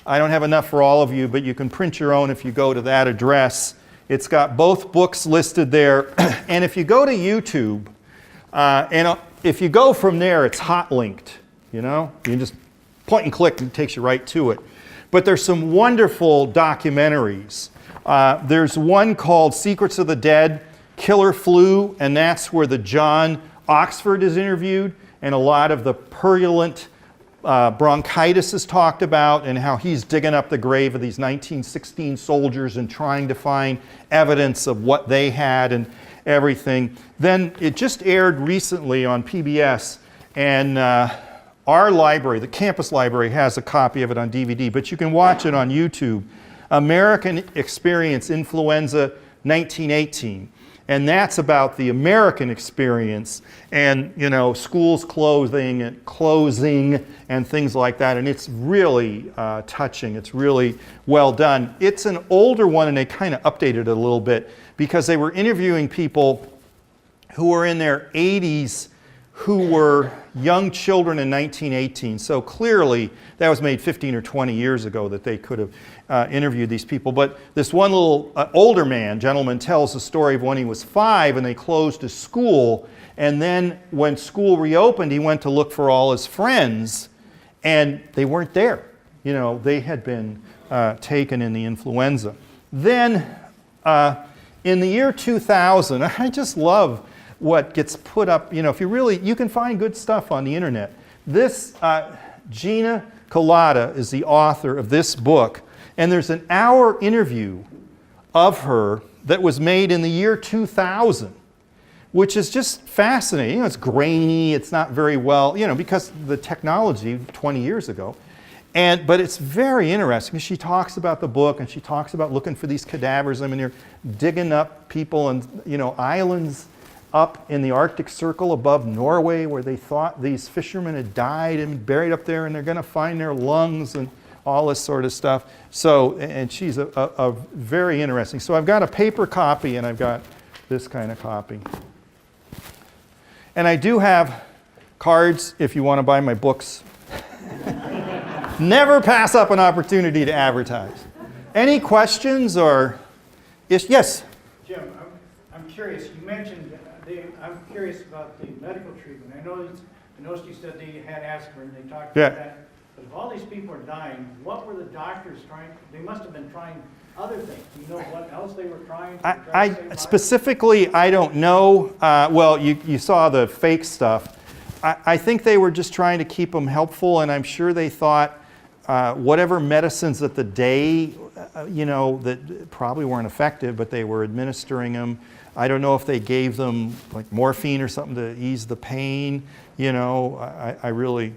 I don't have enough for all of you, but you can print your own if you go to that address. It's got both books listed there. And if you go to YouTube, and if you go from there, it's hot linked. You can just point and click and it takes you right to it. But there's some wonderful documentaries. There's one called Secrets of the Dead, Killer Flu, and that's where the John Oxford is interviewed, and a lot of the purulent bronchitis is talked about, and how he's digging up the grave of these 1916 soldiers and trying to find evidence of what they had and everything. Then it just aired recently on PBS, and our library, the campus library, has a copy of it on DVD, but you can watch it on YouTube. American Experience Influenza 1918. And that's about the American experience and, you know, schools closing and things like that. And it's really touching. It's really well done. It's an older one, and they kind of updated it a little bit because they were interviewing people who were in their 80s who were young children in 1918. So clearly that was made 15 or 20 years ago that they could have interviewed these people. But this one little older gentleman tells the story of when he was 5 and they closed his school. And then when school reopened, he went to look for all his friends and they weren't there. You know, they had been taken in the influenza. Then in the year 2000, I just love what gets put up. You know, if you can find good stuff on the internet. This, Gina Colada is the author of this book, and there's an hour interview of her that was made in the year 2000, which is just fascinating. You know, it's grainy, it's not very well, you know, because the technology 20 years ago. But it's very interesting. She talks about the book, and she talks about looking for these cadavers. I mean, they're digging up people and, you know, islands up in the Arctic Circle above Norway where they thought these fishermen had died and buried up there, and they're going to find their lungs and all this sort of stuff. So, and she's a very interesting. So I've got a paper copy and I've got this kind of copy. And I do have cards if you want to buy my books. Never pass up an opportunity to advertise. Any questions or issues? Yes? Jim, I'm curious. You mentioned, I'm curious about the medical treatment. I noticed you said they had aspirin. They talked about that. But if all these people are dying, what were the doctors trying? They must have been trying other things. Do you know what else they were trying? Specifically, I don't know. Well, you saw the fake stuff. I think they were just trying to keep them helpful, and I'm sure they thought whatever medicines at the day, you know, that probably weren't effective, but they were administering them. I don't know if they gave them like morphine or something to ease the pain. You know, I really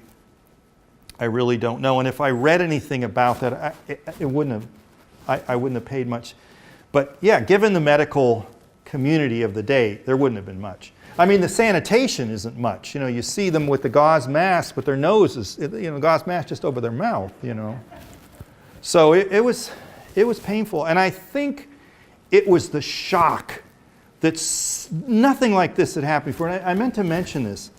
don't know. And if I read anything about that, I wouldn't have paid much. But yeah, given the medical community of the day, there wouldn't have been much. I mean, the sanitation isn't much. You know, you see them with the gauze mask, but their nose is, you know, gauze mask just over their mouth, you know. So it was painful. And I think it was the shock that nothing like this had happened before. And I meant to mention this.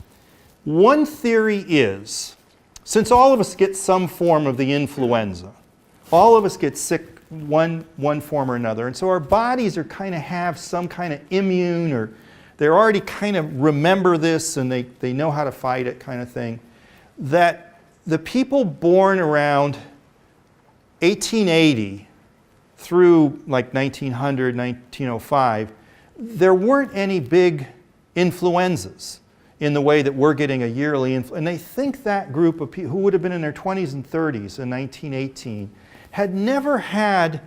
One theory is, since all of us get some form of the influenza, all of us get sick one form or another, and so our bodies are kind of have some kind of immune, or they're already kind of remember this and they know how to fight it kind of thing, that the people born around 1880 through like 1900, 1905, there weren't any big influenzas in the way that we're getting a yearly influenza. And they think that group of people who would have been in their 20s and 30s in 1918 had never had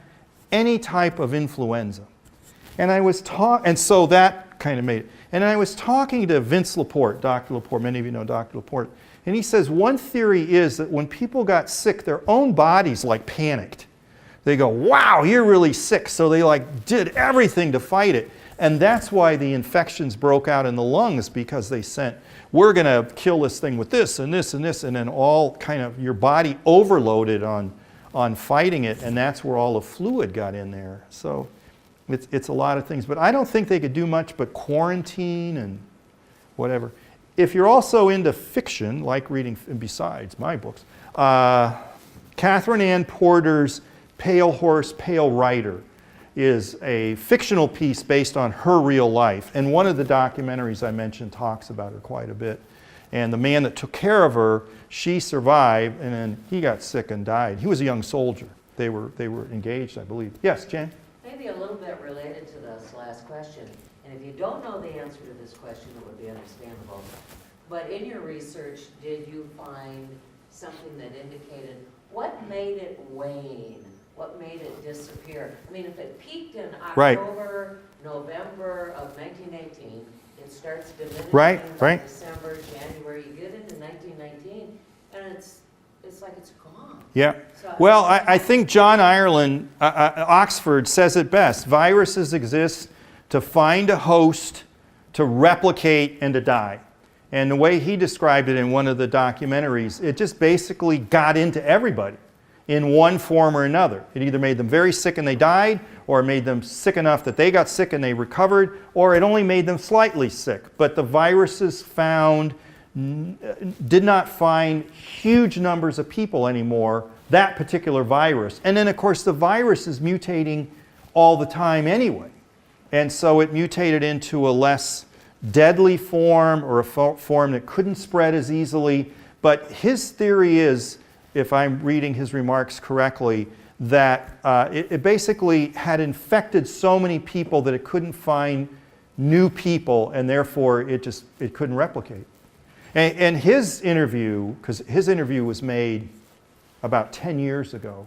any type of influenza. And so that kind of made it. And I was talking to Vince Laporte, Dr. Laporte, many of you know Dr. Laporte, and he says one theory is that when people got sick, their own bodies like panicked. They go, wow, you're really sick. So they like did everything to fight it. And that's why the infections broke out in the lungs, because they sent, we're going to kill this thing with this and this and this, and then all kind of your body overloaded on fighting it, and that's where all the fluid got in there. So it's a lot of things. But I don't think they could do much but quarantine and whatever. If you're also into fiction, like reading, and besides my books, Catherine Ann Porter's Pale Horse, Pale Rider is a fictional piece based on her real life. And one of the documentaries I mentioned talks about her quite a bit. And the man that took care of her, she survived, and then he got sick and died. He was a young soldier. They were engaged, I believe. Yes, Jan? Maybe a little bit related to this last question. And if you don't know the answer to this question, it would be understandable. But in your research, did you find something that indicated what made it wane? What made it disappear? I mean, if it peaked in October, November of 1918, it starts diminishing by December, January. You get into 1919, and it's like it's gone. Yeah. So well, I think John Ireland, Oxford, says it best. Viruses exist to find a host, to replicate, and to die. And the way he described it in one of the documentaries, it just basically got into everybody in one form or another. It either made them very sick and they died, or it made them sick enough that they got sick and they recovered, or it only made them slightly sick. But the viruses did not find huge numbers of people anymore, that particular virus. And then, of course, the virus is mutating all the time anyway. And so it mutated into a less deadly form, or a form that couldn't spread as easily. But his theory is, if I'm reading his remarks correctly, that it basically had infected so many people that it couldn't find new people, and therefore it couldn't replicate. And his interview, because his interview was made about 10 years ago,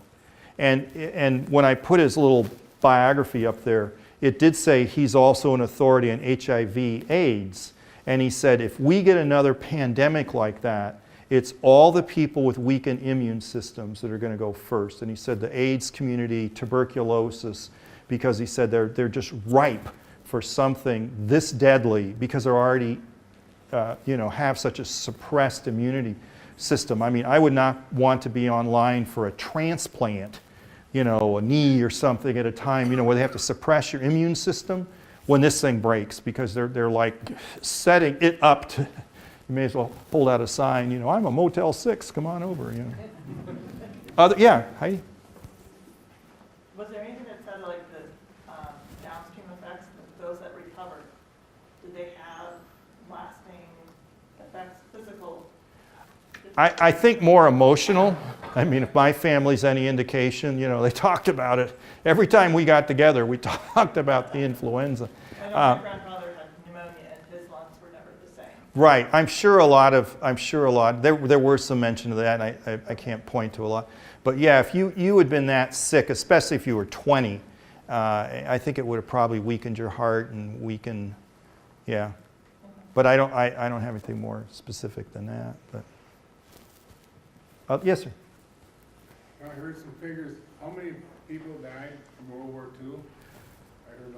and when I put his little biography up there, it did say he's also an authority on HIV/AIDS, and he said if we get another pandemic like that, it's all the people with weakened immune systems that are going to go first. And he said the AIDS community, tuberculosis, because he said they're just ripe for something this deadly because they're already, have such a suppressed immunity system. I mean, I would not want to be online for a transplant, a knee or something at a time, where they have to suppress your immune system when this thing breaks, because they're like setting it up to, you may as well hold out a sign, I'm a Motel 6, come on over, yeah, Heidi? Was there anything that said like the downstream effects, those that recovered, did they have lasting effects, physical? I think more emotional. I mean, if my family's any indication, they talked about it. Every time we got together, we talked about the influenza. I know my grandfather had pneumonia and his lungs were never the same. Right. I'm sure a lot, there were some mention of that, and I can't point to a lot. But yeah, if you had been that sick, especially if you were 20, I think it would have probably weakened your heart and weakened, yeah. But I don't have anything more specific than that. But yes, sir. I heard some figures. How many people died from World War II?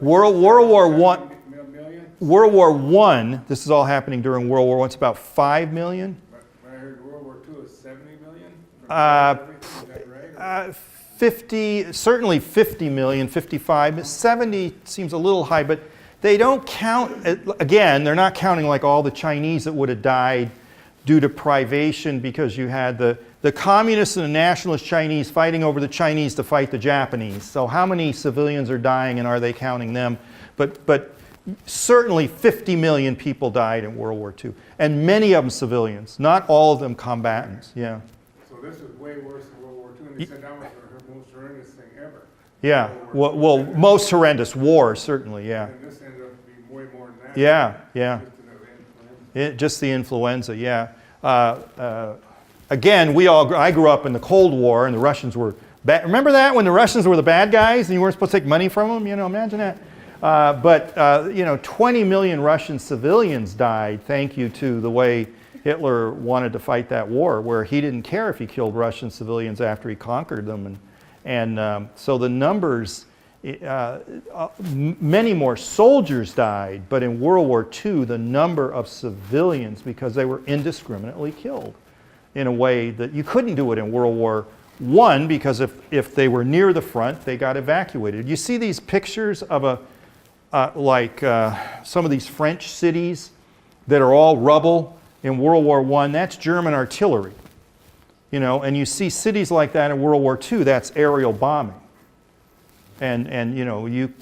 World War One. Million? World War I. This is all happening during World War I. It's about 5 million. But I heard World War II is 70 million. Is that right? 50, certainly 50 million, 55. 70 seems a little high, but they don't count. Again, they're not counting like all the Chinese that would have died due to privation, because you had the communists and the nationalist Chinese fighting over the Chinese to fight the Japanese. So how many civilians are dying, and are they counting them? But certainly 50 million people died in World War II, and many of them civilians, not all of them combatants. Yeah. So this is way worse than World War II, and they said that was the most horrendous thing ever. Yeah. Well, most horrendous war, certainly. Yeah. And this ended up being way more than that. Yeah. Yeah. Just another influenza. Just the influenza. Yeah. Again, I grew up in the Cold War, and the Russians were bad. Remember that, when the Russians were the bad guys and you weren't supposed to take money from them? Imagine that. But 20 million Russian civilians died, thank you to the way Hitler wanted to fight that war, where he didn't care if he killed Russian civilians after he conquered them. And so the numbers, many more soldiers died, but in World War II, the number of civilians, because they were indiscriminately killed in a way that you couldn't do it in World War I, because if they were near the front, they got evacuated. You see these pictures of some of these French cities that are all rubble in World War I. That's German artillery, and you see cities like that in World War II. That's aerial bombing, and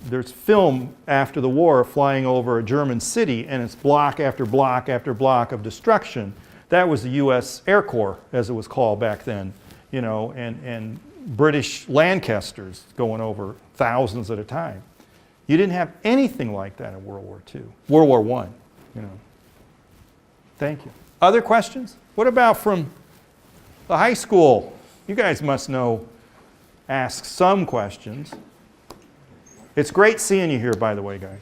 there's film after the war flying over a German city, and it's block after block after block of destruction. That was the U.S. Air Corps, as it was called back then, and British Lancasters going over thousands at a time. You didn't have anything like that in World War II, World War I, Thank you. Other questions? What about from the high school? You guys must ask some questions. It's great seeing you here, by the way, guys.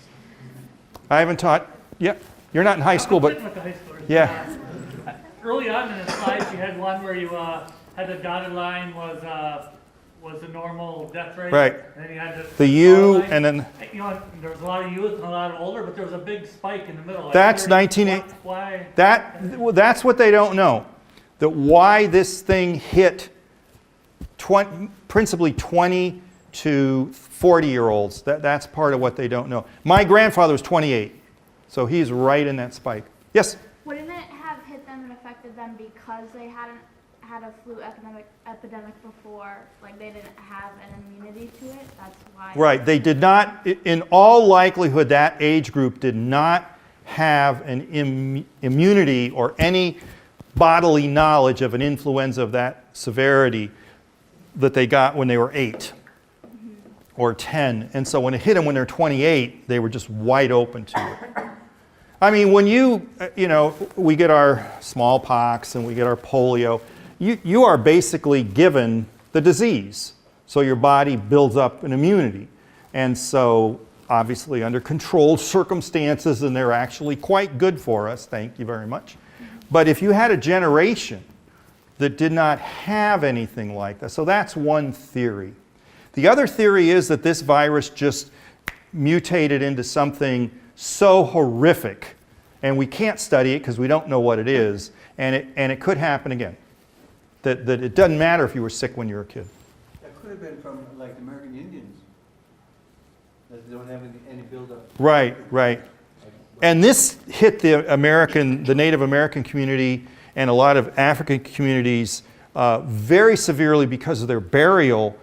I haven't taught, yep, you're not in high school, but, with the high schoolers. Yeah. Early on in the slides, you had one where you had the dotted line was was the normal death rate. Right. And then you had The U, line. and then You know, there was a lot of youth and a lot of older, but there was a big spike in the middle. Like That's 30. 1980. Why? well, that's what they don't know. That why this thing hit principally 20 to 40-year-olds. That's part of what they don't know. My grandfather was 28, so he's right in that spike. Yes? Wouldn't it have hit them and affected them because they hadn't had a flu epidemic before? Like they didn't have an immunity to it? That's why. Right. They did not, in all likelihood, that age group did not have an immunity or any bodily knowledge of an influenza of that severity that they got when they were 8 or 10. And so when it hit them when they're 28, they were just wide open to it. I mean, when you know, we get our smallpox and we get our polio, you are basically given the disease. So your body builds up an immunity. And so obviously under controlled circumstances, and they're actually quite good for us, thank you very much. But if you had a generation that did not have anything like that, so that's one theory. The other theory is that this virus just mutated into something so horrific, and we can't study it because we don't know what it is, and it could happen again. That it doesn't matter if you were sick when you were a kid. That could have been from like American Indians that don't have any buildup. Right, right. And this hit the Native American community and a lot of African communities very severely because of their burial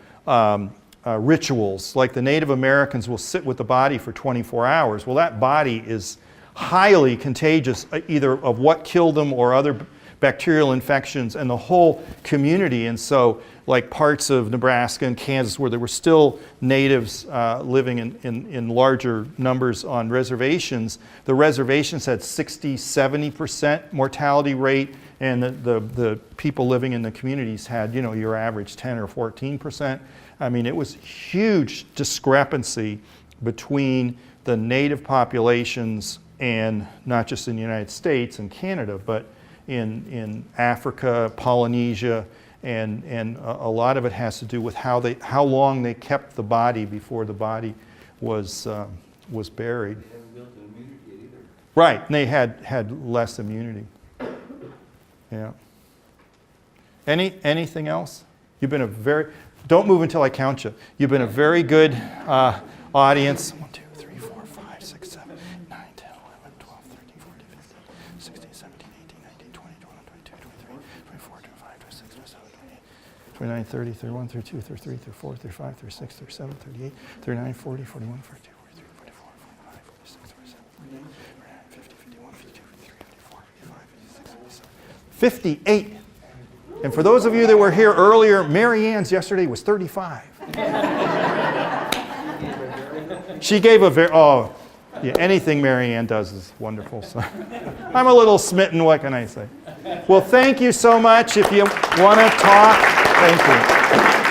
rituals. Like the Native Americans will sit with the body for 24 hours. Well, that body is highly contagious, either of what killed them or other bacterial infections, and the whole community. And so like parts of Nebraska and Kansas where there were still natives living in larger numbers on reservations, the reservations had 60-70% mortality rate, and the people living in the communities had, you know, your average 10 or 14%. I mean, it was huge discrepancy between the native populations, and not just in the United States and Canada, but in Africa, Polynesia, and a lot of it has to do with how long they kept the body before the body was buried. They haven't built an immunity either. Right, and they had less immunity. Yeah. Anything else? You've been a very, don't move until I count you. You've been a very good audience. 1, 2, 3, 4, 5, 6, 7, 9, 10, 11, 12, 13, 14, 15, 16, 17, 18, 19, 20, 21, 22, 23, 24, 25, 26, 27, 28, 29, 30, 31, 32, 33, 34, 35, 36, 37, 38, 39, 40, 41, 42, 43, 44, 45, 46, 47, 48, 50, 51, 52, 53, 54, 55, 56, 57, 58. And for those of you that were here earlier, Mary Ann's yesterday was 35. She gave a very, oh, yeah, anything Mary Ann does is wonderful. So I'm a little smitten, what can I say? Well, thank you so much. If you want to talk, thank you.